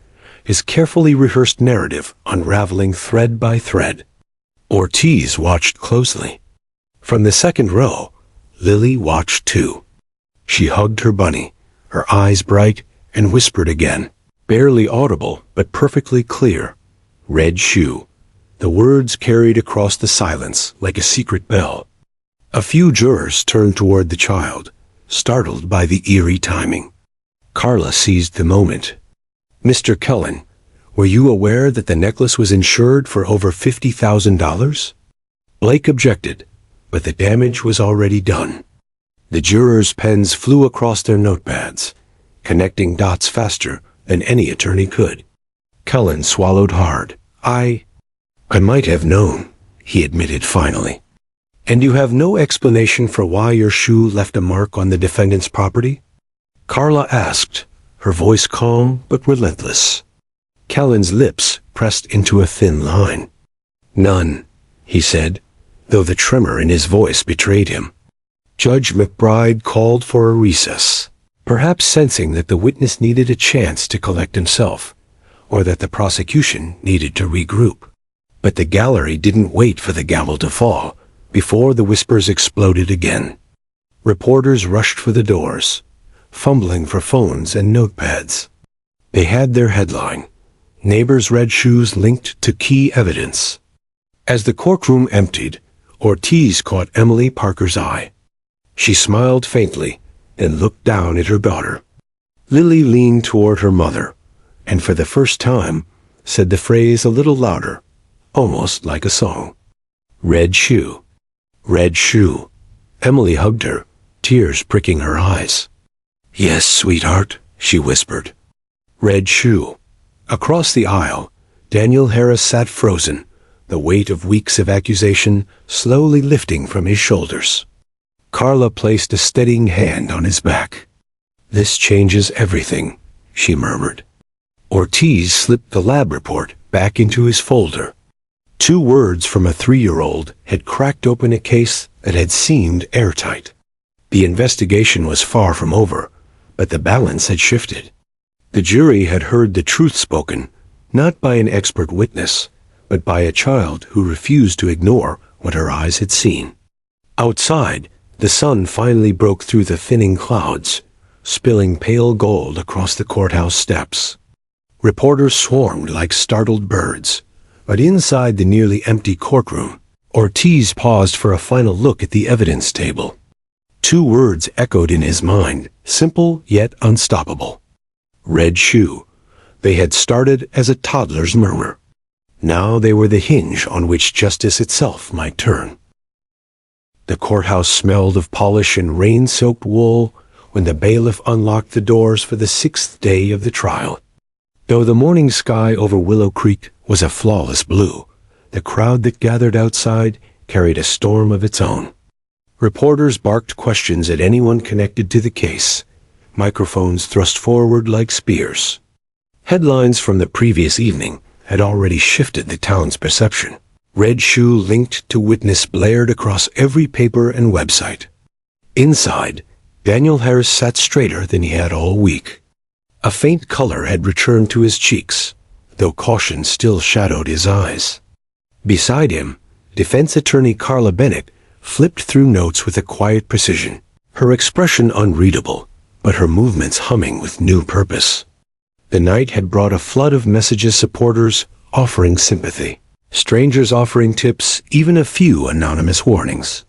his carefully rehearsed narrative unraveling thread by thread. Ortiz watched closely. From the second row, Lily watched too. She hugged her bunny, her eyes bright, and whispered again, barely audible but perfectly clear. Red shoe. The words carried across the silence like a secret bell. A few jurors turned toward the child, startled by the eerie timing. Carla seized the moment. Mr. Kellen, were you aware that the necklace was insured for over $50,000? Blake objected, but the damage was already done. The jurors' pens flew across their notepads, connecting dots faster than any attorney could. Kellen swallowed hard. I might have known, he admitted finally. And you have no explanation for why your shoe left a mark on the defendant's property? Carla asked, her voice calm but relentless. Kellen's lips pressed into a thin line. None, he said, though the tremor in his voice betrayed him. Judge McBride called for a recess, perhaps sensing that the witness needed a chance to collect himself, or that the prosecution needed to regroup. But the gallery didn't wait for the gavel to fall before the whispers exploded again. Reporters rushed for the doors, fumbling for phones and notepads. They had their headline, Neighbor's Red Shoes Linked to Key Evidence. As the courtroom emptied, Ortiz caught Emily Parker's eye. She smiled faintly, then looked down at her daughter. Lily leaned toward her mother, and for the first time said the phrase a little louder, almost like a song. Red shoe. Red shoe. Emily hugged her, tears pricking her eyes. Yes, sweetheart, she whispered. Red shoe. Across the aisle, Daniel Harris sat frozen, the weight of weeks of accusation slowly lifting from his shoulders. Carla placed a steadying hand on his back. This changes everything, she murmured. Ortiz slipped the lab report back into his folder. 2 words from a 3-year-old had cracked open a case that had seemed airtight. The investigation was far from over, but the balance had shifted. The jury had heard the truth spoken, not by an expert witness, but by a child who refused to ignore what her eyes had seen. Outside, the sun finally broke through the thinning clouds, spilling pale gold across the courthouse steps. Reporters swarmed like startled birds, but inside the nearly empty courtroom, Ortiz paused for a final look at the evidence table. 2 words echoed in his mind, simple yet unstoppable. Red shoe. They had started as a toddler's murmur. Now they were the hinge on which justice itself might turn. The courthouse smelled of polish and rain-soaked wool when the bailiff unlocked the doors for the 6th day of the trial. Though the morning sky over Willow Creek was a flawless blue, the crowd that gathered outside carried a storm of its own. Reporters barked questions at anyone connected to the case, microphones thrust forward like spears. Headlines from the previous evening had already shifted the town's perception. Red shoe linked to witness blared across every paper and website. Inside, Daniel Harris sat straighter than he had all week. A faint color had returned to his cheeks, though caution still shadowed his eyes. Beside him, defense attorney Carla Bennett flipped through notes with a quiet precision, her expression unreadable, but her movements humming with new purpose. The night had brought a flood of messages, supporters offering sympathy, strangers offering tips, even a few anonymous warnings.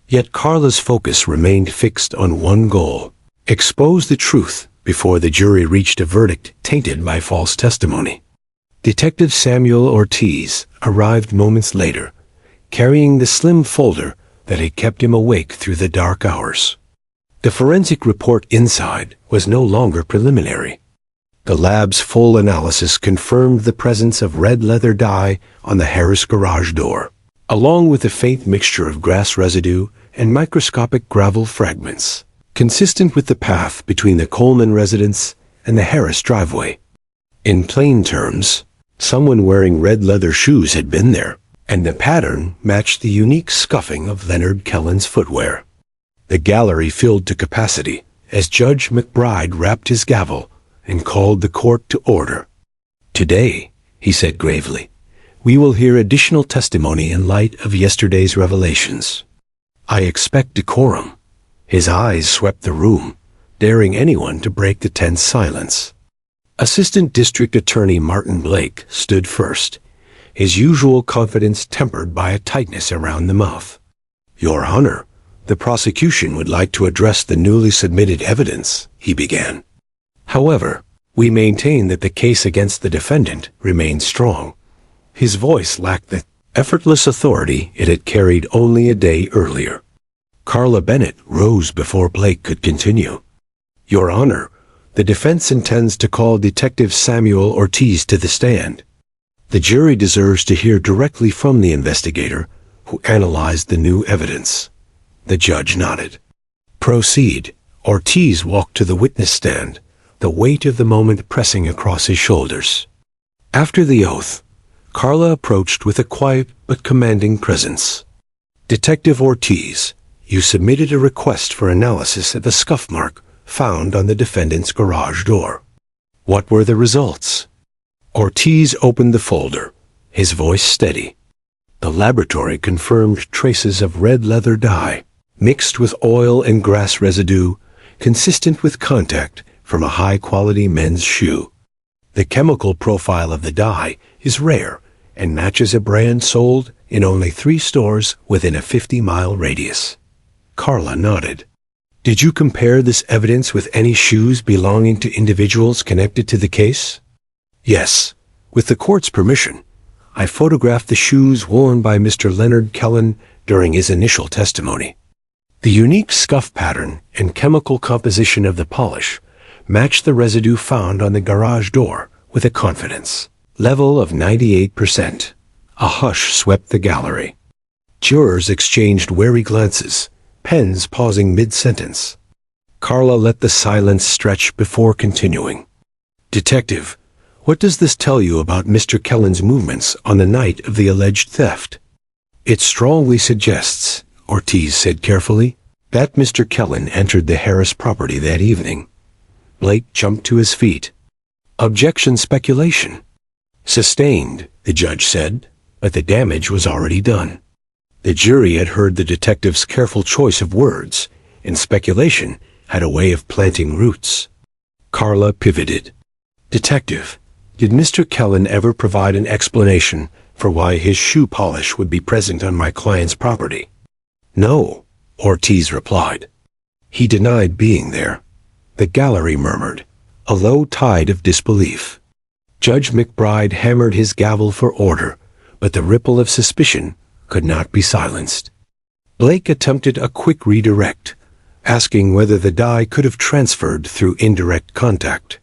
Yet Carla's focus remained fixed on one goal: expose the truth before the jury reached a verdict tainted by false testimony. Detective Samuel Ortiz arrived moments later, carrying the slim folder that had kept him awake through the dark hours. The forensic report inside was no longer preliminary. The lab's full analysis confirmed the presence of red leather dye on the Harris garage door, along with a faint mixture of grass residue and microscopic gravel fragments, consistent with the path between the Coleman residence and the Harris driveway. In plain terms, someone wearing red leather shoes had been there, and the pattern matched the unique scuffing of Leonard Kellen's footwear. The gallery filled to capacity as Judge McBride rapped his gavel and called the court to order. "Today," he said gravely, "we will hear additional testimony in light of yesterday's revelations. I expect decorum." His eyes swept the room, daring anyone to break the tense silence. Assistant District Attorney Martin Blake stood first, his usual confidence tempered by a tightness around the mouth. "Your Honor, the prosecution would like to address the newly submitted evidence," he began. "However, we maintain that the case against the defendant remains strong." His voice lacked the effortless authority it had carried only a day earlier. Carla Bennett rose before Blake could continue. "Your Honor, the defense intends to call Detective Samuel Ortiz to the stand. The jury deserves to hear directly from the investigator who analyzed the new evidence." The judge nodded. "Proceed." Ortiz walked to the witness stand, the weight of the moment pressing across his shoulders. After the oath, Carla approached with a quiet but commanding presence. "Detective Ortiz, you submitted a request for analysis of the scuff mark found on the defendant's garage door. What were the results?" Ortiz opened the folder, his voice steady. The laboratory confirmed traces of red leather dye, mixed with oil and grass residue, consistent with contact from a high-quality men's shoe. The chemical profile of the dye is rare and matches a brand sold in only 3 stores within a 50-mile radius. Carla nodded. "Did you compare this evidence with any shoes belonging to individuals connected to the case?" "Yes. With the court's permission, I photographed the shoes worn by Mr. Leonard Kellen during his initial testimony. The unique scuff pattern and chemical composition of the polish matched the residue found on the garage door with a confidence level of 98%. A hush swept the gallery. Jurors exchanged wary glances, pens pausing mid-sentence. Carla let the silence stretch before continuing. "Detective, what does this tell you about Mr. Kellen's movements on the night of the alleged theft?" "It strongly suggests," Ortiz said carefully, "that Mr. Kellen entered the Harris property that evening." Blake jumped to his feet. Objection speculation. Sustained, the judge said, but the damage was already done. The jury had heard the detective's careful choice of words, and speculation had a way of planting roots. Carla pivoted. Detective, did Mr. Kellen ever provide an explanation for why his shoe polish would be present on my client's property? No, Ortiz replied. He denied being there. The gallery murmured, a low tide of disbelief. Judge McBride hammered his gavel for order, but the ripple of suspicion could not be silenced. Blake attempted a quick redirect, asking whether the dye could have transferred through indirect contact.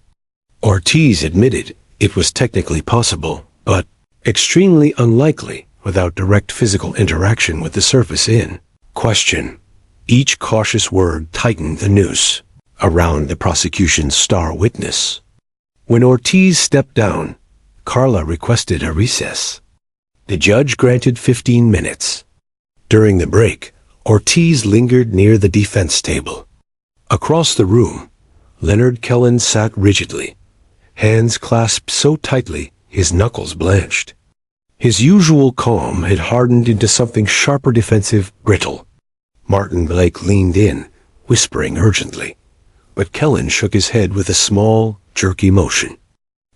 Ortiz admitted it was technically possible, but extremely unlikely without direct physical interaction with the surface in question. Each cautious word tightened the noose around the prosecution's star witness. When Ortiz stepped down, Carla requested a recess. The judge granted 15 minutes. During the break, Ortiz lingered near the defense table. Across the room, Leonard Kellen sat rigidly, hands clasped so tightly his knuckles blanched. His usual calm had hardened into something sharper, defensive, brittle. Martin Blake leaned in, whispering urgently, but Kellen shook his head with a small, jerky motion.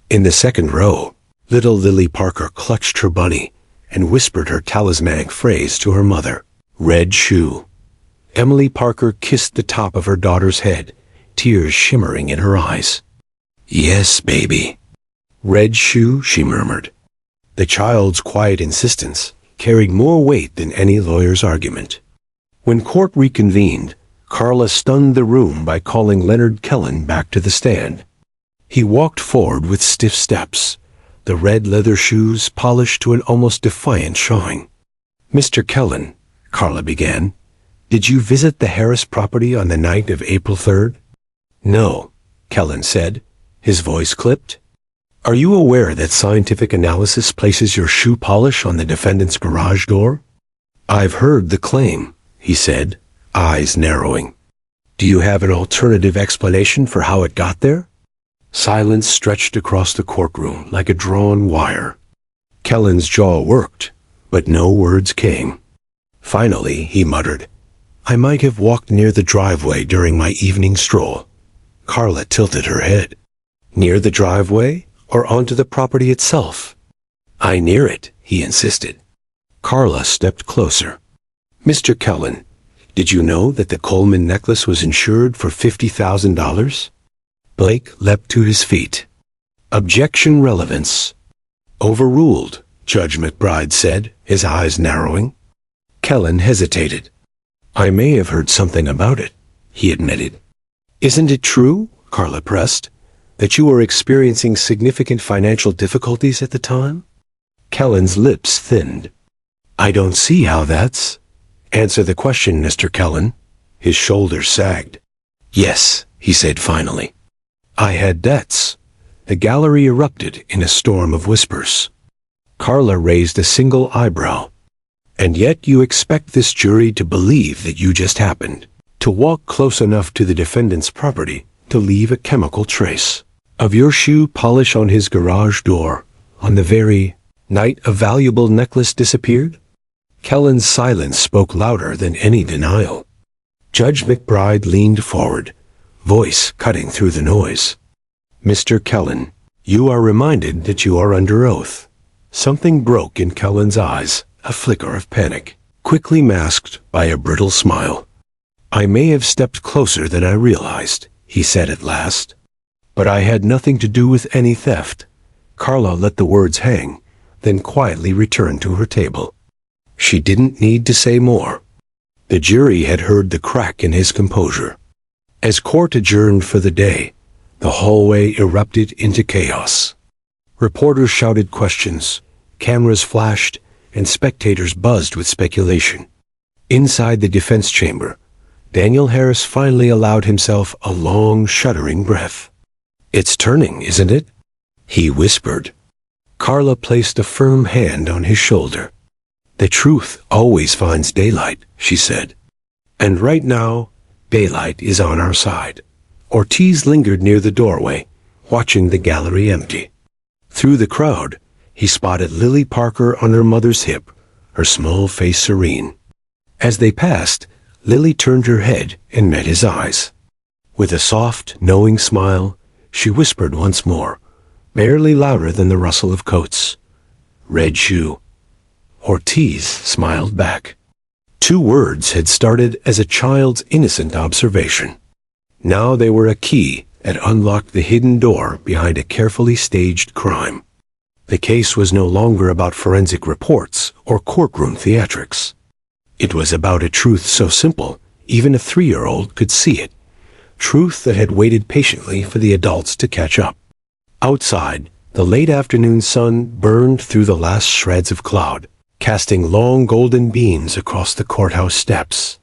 In the second row, little Lily Parker clutched her bunny and whispered her talismanic phrase to her mother, "Red shoe." Emily Parker kissed the top of her daughter's head, tears shimmering in her eyes. "Yes, baby." "Red shoe," she murmured. The child's quiet insistence carried more weight than any lawyer's argument. When court reconvened, Carla stunned the room by calling Leonard Kellen back to the stand. He walked forward with stiff steps, the red leather shoes polished to an almost defiant shine. "Mr. Kellen," Carla began, "did you visit the Harris property on the night of April 3rd? "No," Kellen said, his voice clipped. "Are you aware that scientific analysis places your shoe polish on the defendant's garage door?" "I've heard the claim," he said, eyes narrowing. "Do you have an alternative explanation for how it got there?" Silence stretched across the courtroom like a drawn wire. Kellen's jaw worked, but no words came. Finally, he muttered, "I might have walked near the driveway during my evening stroll." Carla tilted her head. "Near the driveway or onto the property itself?" "I near it," he insisted. Carla stepped closer. "Mr. Kellen, did you know that the Coleman necklace was insured for $50,000? Blake leapt to his feet. "Objection relevance." "Overruled," Judge McBride said, his eyes narrowing. Kellen hesitated. "I may have heard something about it," he admitted. "Isn't it true," Carla pressed, "that you were experiencing significant financial difficulties at the time?" Kellen's lips thinned. "I don't see how that's—" "Answer the question, Mr. Kellen." His shoulders sagged. "Yes," he said finally. "I had debts." The gallery erupted in a storm of whispers. Carla raised a single eyebrow. "And yet you expect this jury to believe that you just happened to walk close enough to the defendant's property to leave a chemical trace of your shoe polish on his garage door on the very night a valuable necklace disappeared?" Kellen's silence spoke louder than any denial. Judge McBride leaned forward, voice cutting through the noise. "Mr. Kellen, you are reminded that you are under oath." Something broke in Kellen's eyes, a flicker of panic, quickly masked by a brittle smile. "I may have stepped closer than I realized," he said at last. "But I had nothing to do with any theft." Carla let the words hang, then quietly returned to her table. She didn't need to say more. The jury had heard the crack in his composure. As court adjourned for the day, the hallway erupted into chaos. Reporters shouted questions, cameras flashed, and spectators buzzed with speculation. Inside the defense chamber, Daniel Harris finally allowed himself a long, shuddering breath. "It's turning, isn't it?" he whispered. Carla placed a firm hand on his shoulder. "The truth always finds daylight," she said. "And right now, daylight is on our side." Ortiz lingered near the doorway, watching the gallery empty. Through the crowd, he spotted Lily Parker on her mother's hip, her small face serene. As they passed, Lily turned her head and met his eyes. With a soft, knowing smile, she whispered once more, barely louder than the rustle of coats, "Red shoe." Ortiz smiled back. 2 words had started as a child's innocent observation. Now they were a key that unlocked the hidden door behind a carefully staged crime. The case was no longer about forensic reports or courtroom theatrics. It was about a truth so simple, even a 3-year-old could see it. Truth that had waited patiently for the adults to catch up. Outside, the late afternoon sun burned through the last shreds of cloud, casting long golden beams across the courthouse steps.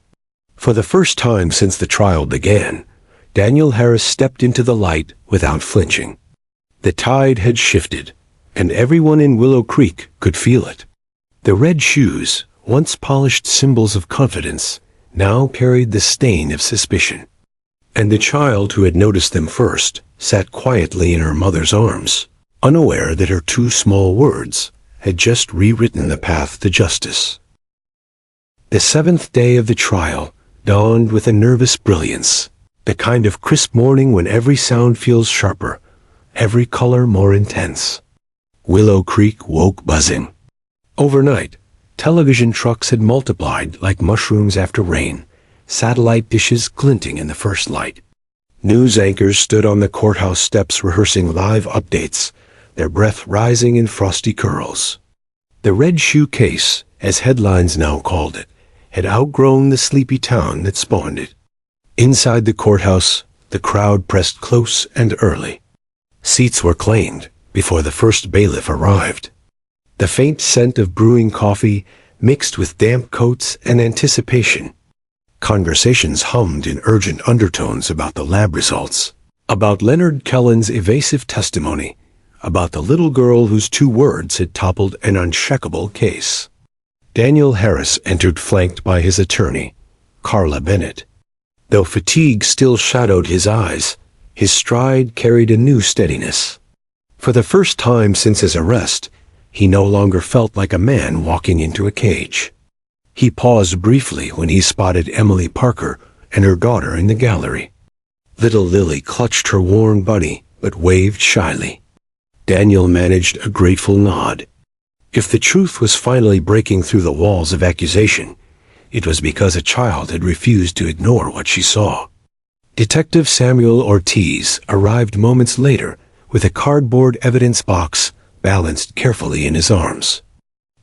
For the first time since the trial began, Daniel Harris stepped into the light without flinching. The tide had shifted, and everyone in Willow Creek could feel it. The red shoes, once polished symbols of confidence, now carried the stain of suspicion. And the child who had noticed them first sat quietly in her mother's arms, unaware that her 2 small words had just rewritten the path to justice. The 7th day of the trial dawned with a nervous brilliance, the kind of crisp morning when every sound feels sharper, every color more intense. Willow Creek woke buzzing. Overnight, television trucks had multiplied like mushrooms after rain, satellite dishes glinting in the first light. News anchors stood on the courthouse steps rehearsing live updates, their breath rising in frosty curls. The Red Shoe case, as headlines now called it, had outgrown the sleepy town that spawned it. Inside the courthouse, the crowd pressed close and early. Seats were claimed before the first bailiff arrived. The faint scent of brewing coffee mixed with damp coats and anticipation. Conversations hummed in urgent undertones about the lab results, about Leonard Kellen's evasive testimony, about the little girl whose 2 words had toppled an uncheckable case. Daniel Harris entered flanked by his attorney, Carla Bennett. Though fatigue still shadowed his eyes, his stride carried a new steadiness. For the first time since his arrest, he no longer felt like a man walking into a cage. He paused briefly when he spotted Emily Parker and her daughter in the gallery. Little Lily clutched her worn buddy, but waved shyly. Daniel managed a grateful nod. If the truth was finally breaking through the walls of accusation, it was because a child had refused to ignore what she saw. Detective Samuel Ortiz arrived moments later with a cardboard evidence box balanced carefully in his arms.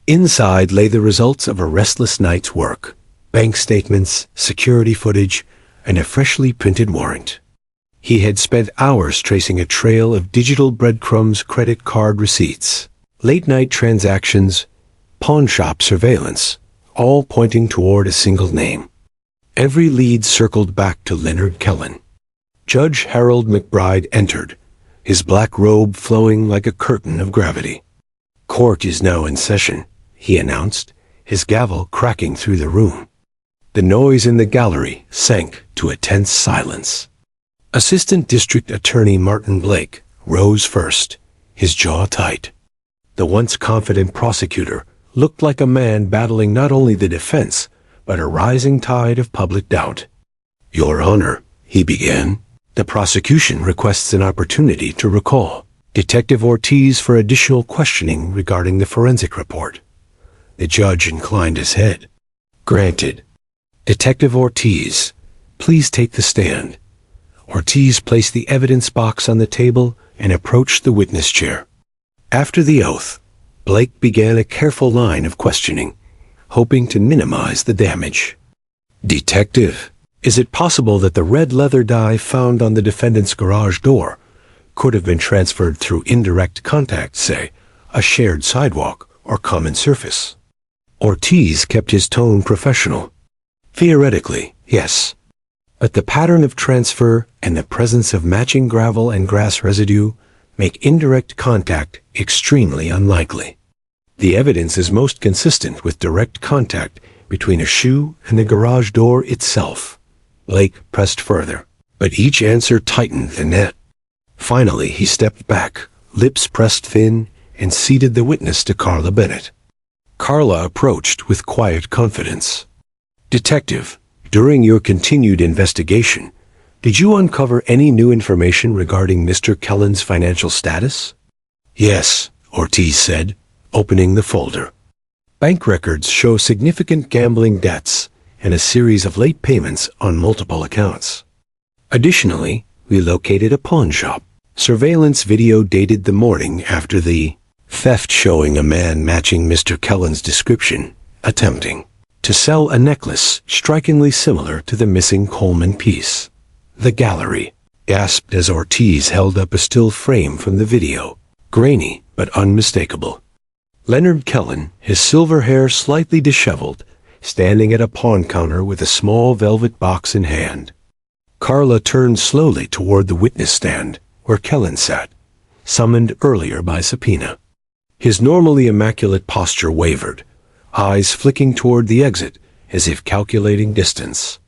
Inside lay the results of a restless night's work, bank statements, security footage, and a freshly printed warrant. He had spent hours tracing a trail of digital breadcrumbs, credit card receipts, late-night transactions, pawn shop surveillance, all pointing toward a single name. Every lead circled back to Leonard Kellen. Judge Harold McBride entered, his black robe flowing like a curtain of gravity. "Court is now in session," he announced, his gavel cracking through the room. The noise in the gallery sank to a tense silence. Assistant District Attorney Martin Blake rose first, his jaw tight. The once confident prosecutor looked like a man battling not only the defense, but a rising tide of public doubt. "Your Honor," he began, "the prosecution requests an opportunity to recall Detective Ortiz for additional questioning regarding the forensic report." The judge inclined his head. "Granted. Detective Ortiz, please take the stand." Ortiz placed the evidence box on the table and approached the witness chair. After the oath, Blake began a careful line of questioning, hoping to minimize the damage. "Detective, is it possible that the red leather dye found on the defendant's garage door could have been transferred through indirect contact, say, a shared sidewalk or common surface?" Ortiz kept his tone professional. "Theoretically, yes. But the pattern of transfer and the presence of matching gravel and grass residue make indirect contact extremely unlikely. The evidence is most consistent with direct contact between a shoe and the garage door itself." Blake pressed further, but each answer tightened the net. Finally, he stepped back, lips pressed thin, and ceded the witness to Carla Bennett. Carla approached with quiet confidence. "Detective, during your continued investigation, did you uncover any new information regarding Mr. Kellen's financial status?" "Yes," Ortiz said, opening the folder. "Bank records show significant gambling debts and a series of late payments on multiple accounts. Additionally, we located a pawn shop. Surveillance video dated the morning after the theft showing a man matching Mr. Kellen's description, attempting to sell a necklace strikingly similar to the missing Coleman piece." "The gallery," gasped as Ortiz held up a still frame from the video, grainy but unmistakable. Leonard Kellen, his silver hair slightly disheveled, standing at a pawn counter with a small velvet box in hand. Carla turned slowly toward the witness stand, where Kellen sat, summoned earlier by subpoena. His normally immaculate posture wavered, eyes flicking toward the exit as if calculating distance.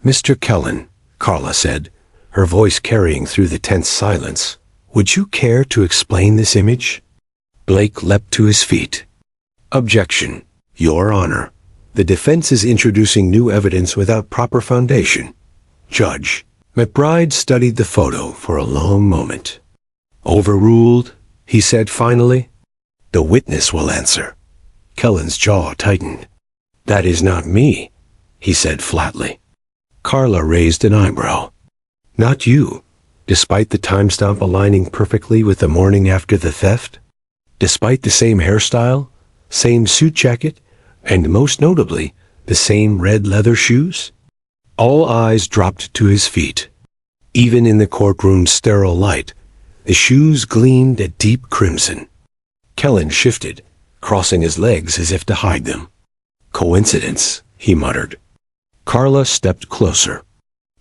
"Mr. Kellen," Carla said, her voice carrying through the tense silence, "would you care to explain this image?" Blake leapt to his feet. "Objection, Your Honor. The defense is introducing new evidence without proper foundation." "Judge." McBride studied the photo for a long moment. "Overruled," he said finally. "The witness will answer." Kellen's jaw tightened. "That is not me," he said flatly. Carla raised an eyebrow. "Not you, despite the timestamp aligning perfectly with the morning after the theft? Despite the same hairstyle, same suit jacket, and most notably, the same red leather shoes?" All eyes dropped to his feet. Even in the courtroom's sterile light, the shoes gleamed a deep crimson. Kellen shifted, crossing his legs as if to hide them. "Coincidence," he muttered. Carla stepped closer.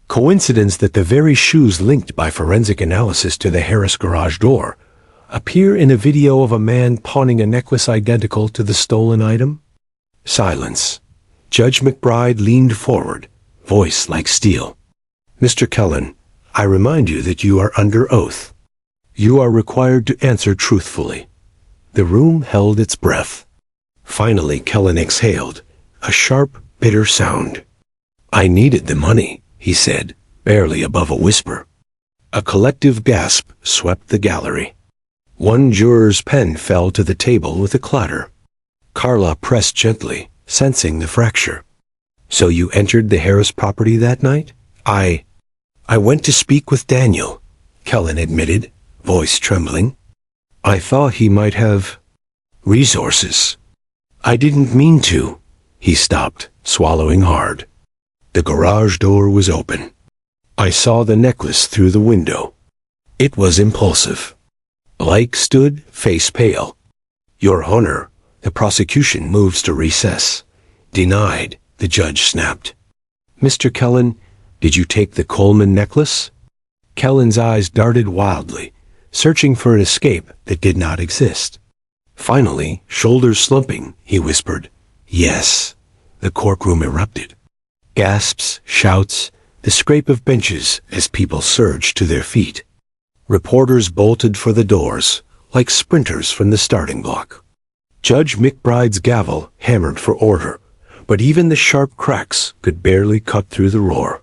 "Coincidence that the very shoes linked by forensic analysis to the Harris garage door appear in a video of a man pawning a necklace identical to the stolen item?" Silence. Judge McBride leaned forward, voice like steel. "Mr. Kellen, I remind you that you are under oath. You are required to answer truthfully." The room held its breath. Finally, Kellen exhaled, a sharp, bitter sound. "I needed the money," he said, barely above a whisper. A collective gasp swept the gallery. One juror's pen fell to the table with a clatter. Carla pressed gently, sensing the fracture. "So you entered the Harris property that night?" I went to speak with Daniel," Kellen admitted, voice trembling. "I thought he might have resources." "I didn't mean to." He stopped, swallowing hard. The garage door was open. I saw the necklace through the window. It was impulsive. Blake stood, face pale. "Your Honor, the prosecution moves to recess." "Denied," the judge snapped. "Mr. Kellen, did you take the Coleman necklace?" Kellen's eyes darted wildly, searching for an escape that did not exist. Finally, shoulders slumping, he whispered, "Yes." The courtroom erupted. Gasps, shouts, the scrape of benches as people surged to their feet. Reporters bolted for the doors, like sprinters from the starting block. Judge McBride's gavel hammered for order, but even the sharp cracks could barely cut through the roar.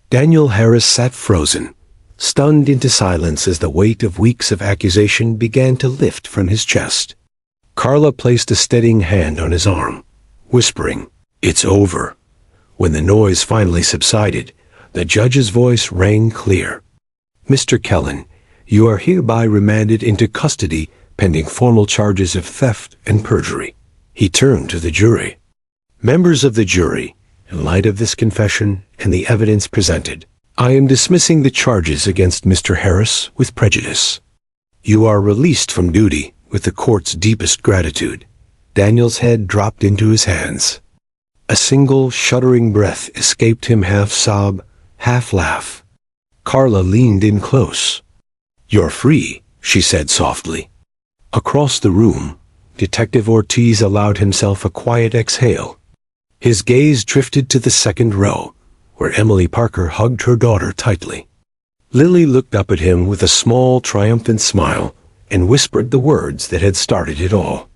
Daniel Harris sat frozen, stunned into silence as the weight of weeks of accusation began to lift from his chest. Carla placed a steadying hand on his arm, whispering, "It's over." When the noise finally subsided, the judge's voice rang clear. "Mr. Kellen, you are hereby remanded into custody pending formal charges of theft and perjury." He turned to the jury. "Members of the jury, in light of this confession and the evidence presented, I am dismissing the charges against Mr. Harris with prejudice. You are released from duty with the court's deepest gratitude." Daniel's head dropped into his hands. A single shuddering breath escaped him, half sob, half laugh. Carla leaned in close. "You're free," she said softly. Across the room, Detective Ortiz allowed himself a quiet exhale. His gaze drifted to the second row, where Emily Parker hugged her daughter tightly. Lily looked up at him with a small, triumphant smile and whispered the words that had started it all.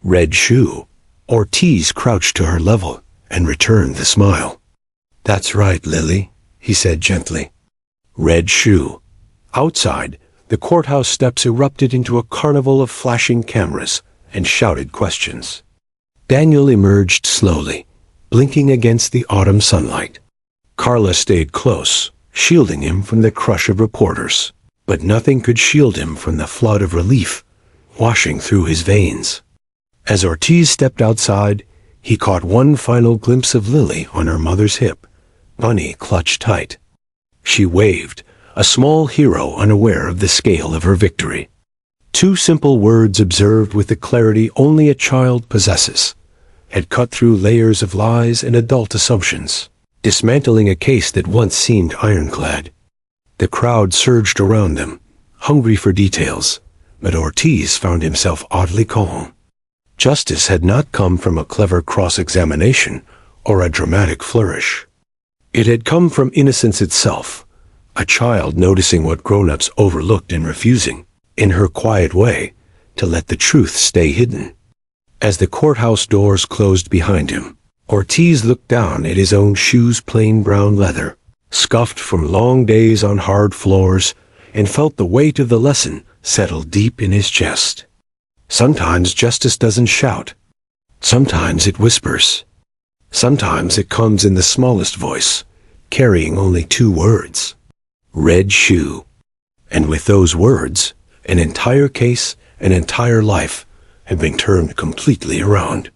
Red shoe. Ortiz crouched to her level and returned the smile. That's right, Lily, he said gently. Red shoe. Outside, the courthouse steps erupted into a carnival of flashing cameras and shouted questions. Daniel emerged slowly, blinking against the autumn sunlight. Carla stayed close, shielding him from the crush of reporters, but nothing could shield him from the flood of relief washing through his veins. As Ortiz stepped outside, he caught one final glimpse of Lily on her mother's hip, Bunny clutched tight. She waved, a small hero unaware of the scale of her victory. Two simple words observed with the clarity only a child possesses had cut through layers of lies and adult assumptions, dismantling a case that once seemed ironclad. The crowd surged around them, hungry for details, but Ortiz found himself oddly calm. Justice had not come from a clever cross-examination or a dramatic flourish. It had come from innocence itself, a child noticing what grown-ups overlooked and refusing, in her quiet way, to let the truth stay hidden. As the courthouse doors closed behind him, Ortiz looked down at his own shoes, plain brown leather, scuffed from long days on hard floors, and felt the weight of the lesson settle deep in his chest. Sometimes justice doesn't shout. Sometimes it whispers. Sometimes it comes in the smallest voice, carrying only two words. Red shoe. And with those words, an entire case, an entire life, had been turned completely around.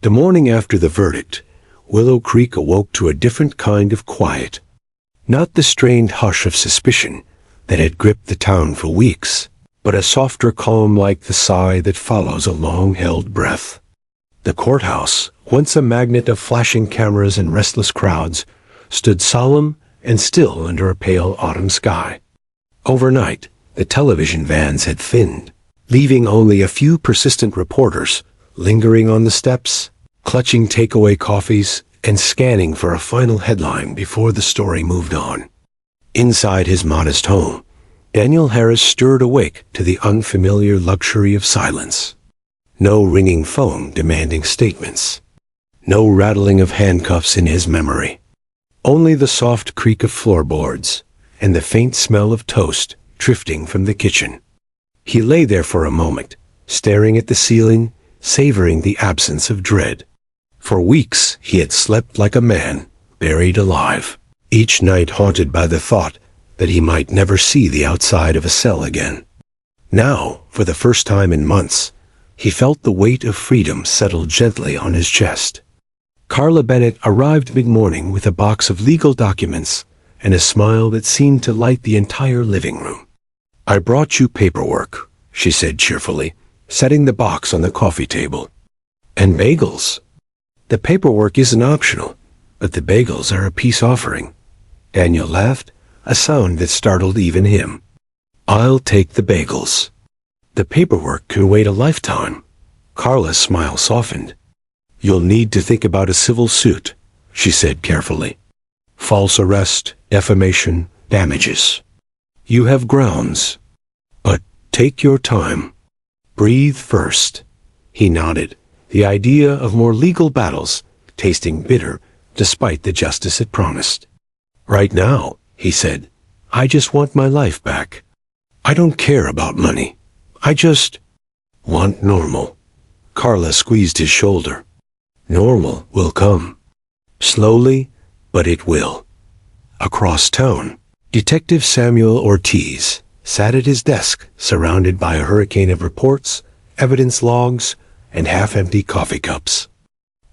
The morning after the verdict, Willow Creek awoke to a different kind of quiet. Not the strained hush of suspicion that had gripped the town for weeks, but a softer calm like the sigh that follows a long-held breath. The courthouse, once a magnet of flashing cameras and restless crowds, stood solemn and still under a pale autumn sky. Overnight, the television vans had thinned, leaving only a few persistent reporters lingering on the steps, clutching takeaway coffees, and scanning for a final headline before the story moved on. Inside his modest home, Daniel Harris stirred awake to the unfamiliar luxury of silence. No ringing phone demanding statements. No rattling of handcuffs in his memory. Only the soft creak of floorboards and the faint smell of toast drifting from the kitchen. He lay there for a moment, staring at the ceiling, savoring the absence of dread. For weeks he had slept like a man, buried alive, each night haunted by the thought that he might never see the outside of a cell again. Now, for the first time in months, he felt the weight of freedom settle gently on his chest. Carla Bennett arrived mid-morning with a box of legal documents and a smile that seemed to light the entire living room. "I brought you paperwork," she said cheerfully, setting the box on the coffee table. "And bagels." "The paperwork isn't optional, but the bagels are a peace offering." Daniel laughed, a sound that startled even him. "I'll take the bagels." "The paperwork can wait a lifetime." Carla's smile softened. "You'll need to think about a civil suit," she said carefully. "False arrest, defamation, damages. You have grounds. But take your time. Breathe first." He nodded, the idea of more legal battles tasting bitter despite the justice it promised. "Right now," he said, "I just want my life back. I don't care about money. I just want normal." Carla squeezed his shoulder. "Normal will come. Slowly, but it will." Across town, Detective Samuel Ortiz sat at his desk, surrounded by a hurricane of reports, evidence logs, and half-empty coffee cups.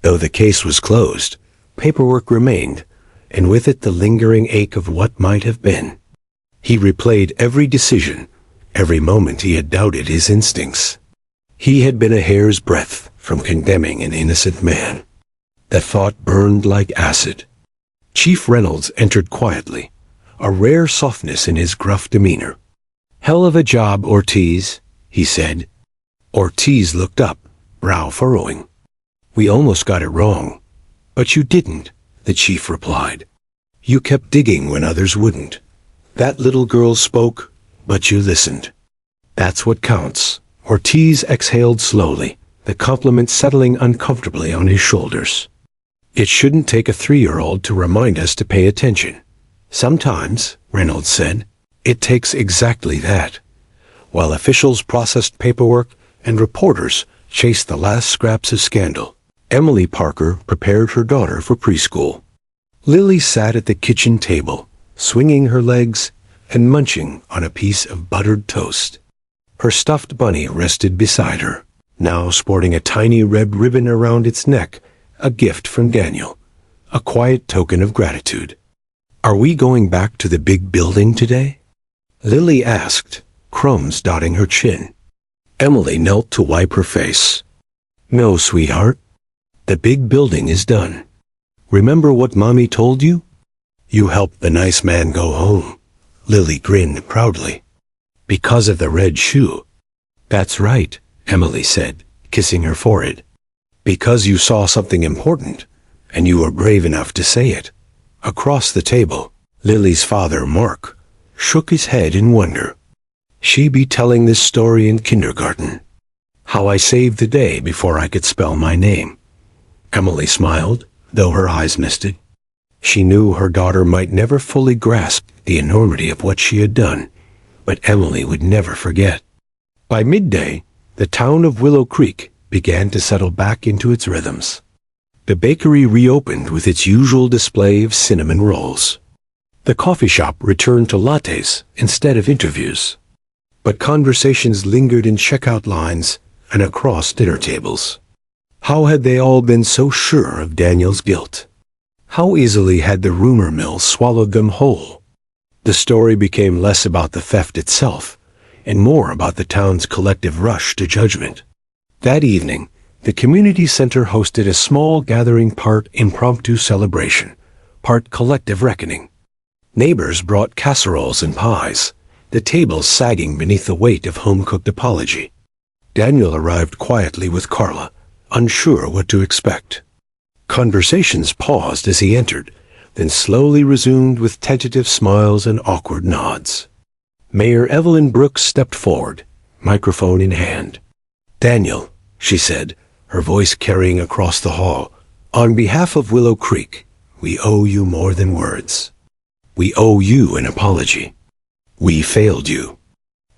Though the case was closed, paperwork remained, and with it the lingering ache of what might have been. He replayed every decision, every moment he had doubted his instincts. He had been a hair's breadth from condemning an innocent man. The thought burned like acid. Chief Reynolds entered quietly, a rare softness in his gruff demeanor. "Hell of a job, Ortiz," he said. Ortiz looked up, brow furrowing. "We almost got it wrong." "But you didn't," the chief replied. "You kept digging when others wouldn't. That little girl spoke, but you listened. That's what counts. Ortiz exhaled slowly, the compliment settling uncomfortably on his shoulders. It shouldn't take a 3-year-old to remind us to pay attention. Sometimes, Reynolds said, it takes exactly that. While officials processed paperwork and reporters chased the last scraps of scandal, Emily Parker prepared her daughter for preschool. Lily sat at the kitchen table, swinging her legs and munching on a piece of buttered toast. Her stuffed bunny rested beside her, now sporting a tiny red ribbon around its neck, a gift from Daniel, a quiet token of gratitude. "Are we going back to the big building today?" Lily asked, crumbs dotting her chin. Emily knelt to wipe her face. "No, sweetheart. The big building is done. Remember what Mommy told you? You helped the nice man go home." Lily grinned proudly. "Because of the red shoe." "That's right," Emily said, kissing her forehead. "Because you saw something important, and you were brave enough to say it." Across the table, Lily's father, Mark, shook his head in wonder. "She be telling this story in kindergarten. How I saved the day before I could spell my name." Emily smiled, though her eyes misted. She knew her daughter might never fully grasp the enormity of what she had done, but Emily would never forget. By midday, the town of Willow Creek began to settle back into its rhythms. The bakery reopened with its usual display of cinnamon rolls. The coffee shop returned to lattes instead of interviews. But conversations lingered in checkout lines and across dinner tables. How had they all been so sure of Daniel's guilt? How easily had the rumor mill swallowed them whole? The story became less about the theft itself and more about the town's collective rush to judgment. That evening, the community center hosted a small gathering, part impromptu celebration, part collective reckoning. Neighbors brought casseroles and pies, the tables sagging beneath the weight of home-cooked apology. Daniel arrived quietly with Carla, unsure what to expect. Conversations paused as he entered, then slowly resumed with tentative smiles and awkward nods. Mayor Evelyn Brooks stepped forward, microphone in hand. "Daniel," she said, her voice carrying across the hall, "on behalf of Willow Creek, we owe you more than words. We owe you an apology. We failed you.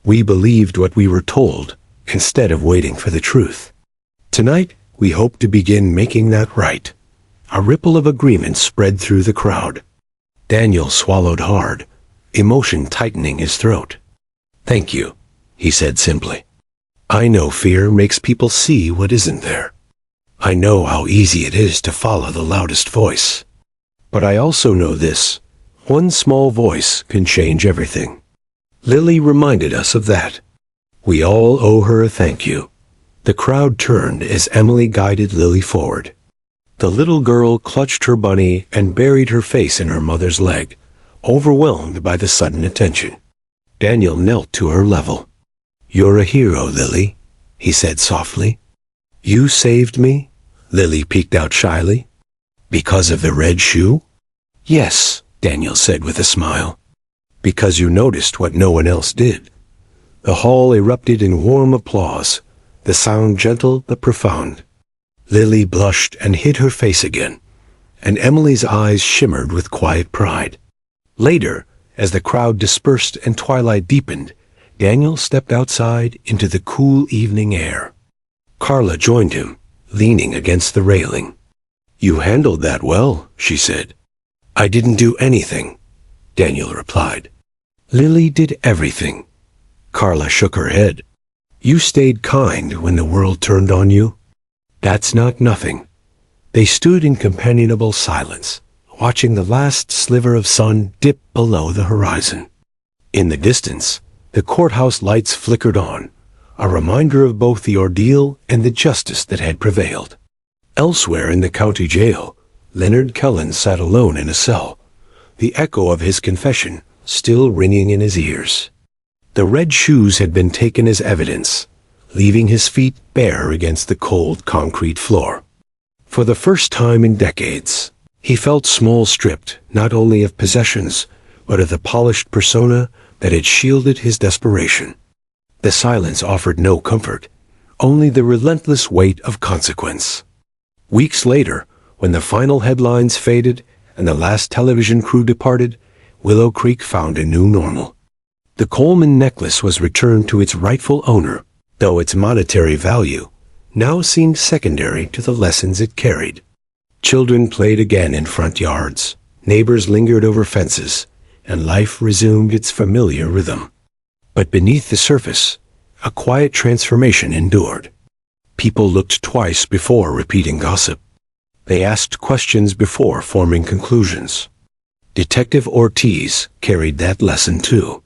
We believed what we were told instead of waiting for the truth. Tonight, we hope to begin making that right." A ripple of agreement spread through the crowd. Daniel swallowed hard, emotion tightening his throat. "Thank you," he said simply. "I know fear makes people see what isn't there. I know how easy it is to follow the loudest voice. But I also know this: one small voice can change everything." Lily reminded us of that. We all owe her a thank you. The crowd turned as Emily guided Lily forward. The little girl clutched her bunny and buried her face in her mother's leg, overwhelmed by the sudden attention. Daniel knelt to her level. "You're a hero, Lily," he said softly. "You saved me?" Lily peeked out shyly. "Because of the red shoe?" "Yes," Daniel said with a smile. "Because you noticed what no one else did." The hall erupted in warm applause, the sound gentle but profound. Lily blushed and hid her face again, and Emily's eyes shimmered with quiet pride. Later, as the crowd dispersed and twilight deepened, Daniel stepped outside into the cool evening air. Carla joined him, leaning against the railing. "You handled that well," she said. "I didn't do anything," Daniel replied. "Lily did everything." Carla shook her head. "You stayed kind when the world turned on you." "That's not nothing." They stood in companionable silence, watching the last sliver of sun dip below the horizon. In the distance, the courthouse lights flickered on, a reminder of both the ordeal and the justice that had prevailed. Elsewhere in the county jail, Leonard Kellen sat alone in a cell, the echo of his confession still ringing in his ears. The red shoes had been taken as evidence, leaving his feet bare against the cold concrete floor. For the first time in decades, he felt small stripped not only of possessions, but of the polished persona that had shielded his desperation. The silence offered no comfort, only the relentless weight of consequence. Weeks later, when the final headlines faded and the last television crew departed, Willow Creek found a new normal. The Coleman necklace was returned to its rightful owner, though its monetary value now seemed secondary to the lessons it carried. Children played again in front yards, neighbors lingered over fences, and life resumed its familiar rhythm. But beneath the surface, a quiet transformation endured. People looked twice before repeating gossip. They asked questions before forming conclusions. Detective Ortiz carried that lesson too.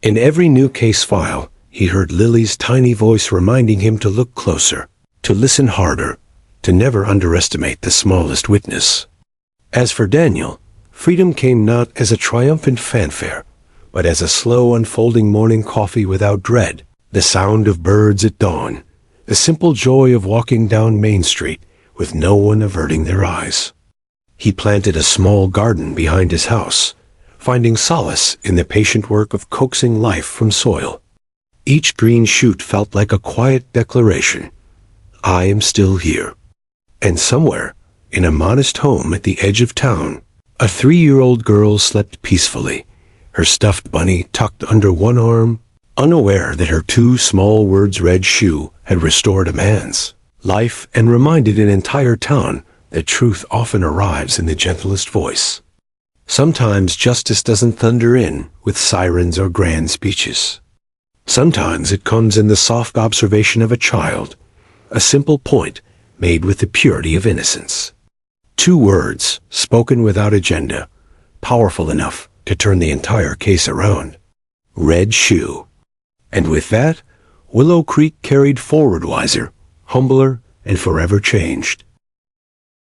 In every new case file, he heard Lily's tiny voice reminding him to look closer, to listen harder, to never underestimate the smallest witness. As for Daniel, freedom came not as a triumphant fanfare, but as a slow unfolding morning coffee without dread, the sound of birds at dawn, the simple joy of walking down Main Street with no one averting their eyes. He planted a small garden behind his house, finding solace in the patient work of coaxing life from soil. Each green shoot felt like a quiet declaration, I am still here. And somewhere, in a modest home at the edge of town, a 3-year-old girl slept peacefully, her stuffed bunny tucked under one arm, unaware that her 2 small words red shoe had restored a man's life and reminded an entire town that truth often arrives in the gentlest voice. Sometimes justice doesn't thunder in with sirens or grand speeches. Sometimes it comes in the soft observation of a child, a simple point made with the purity of innocence. 2 words, spoken without agenda, powerful enough to turn the entire case around. Red shoe. And with that, Willow Creek carried forward wiser, humbler, and forever changed.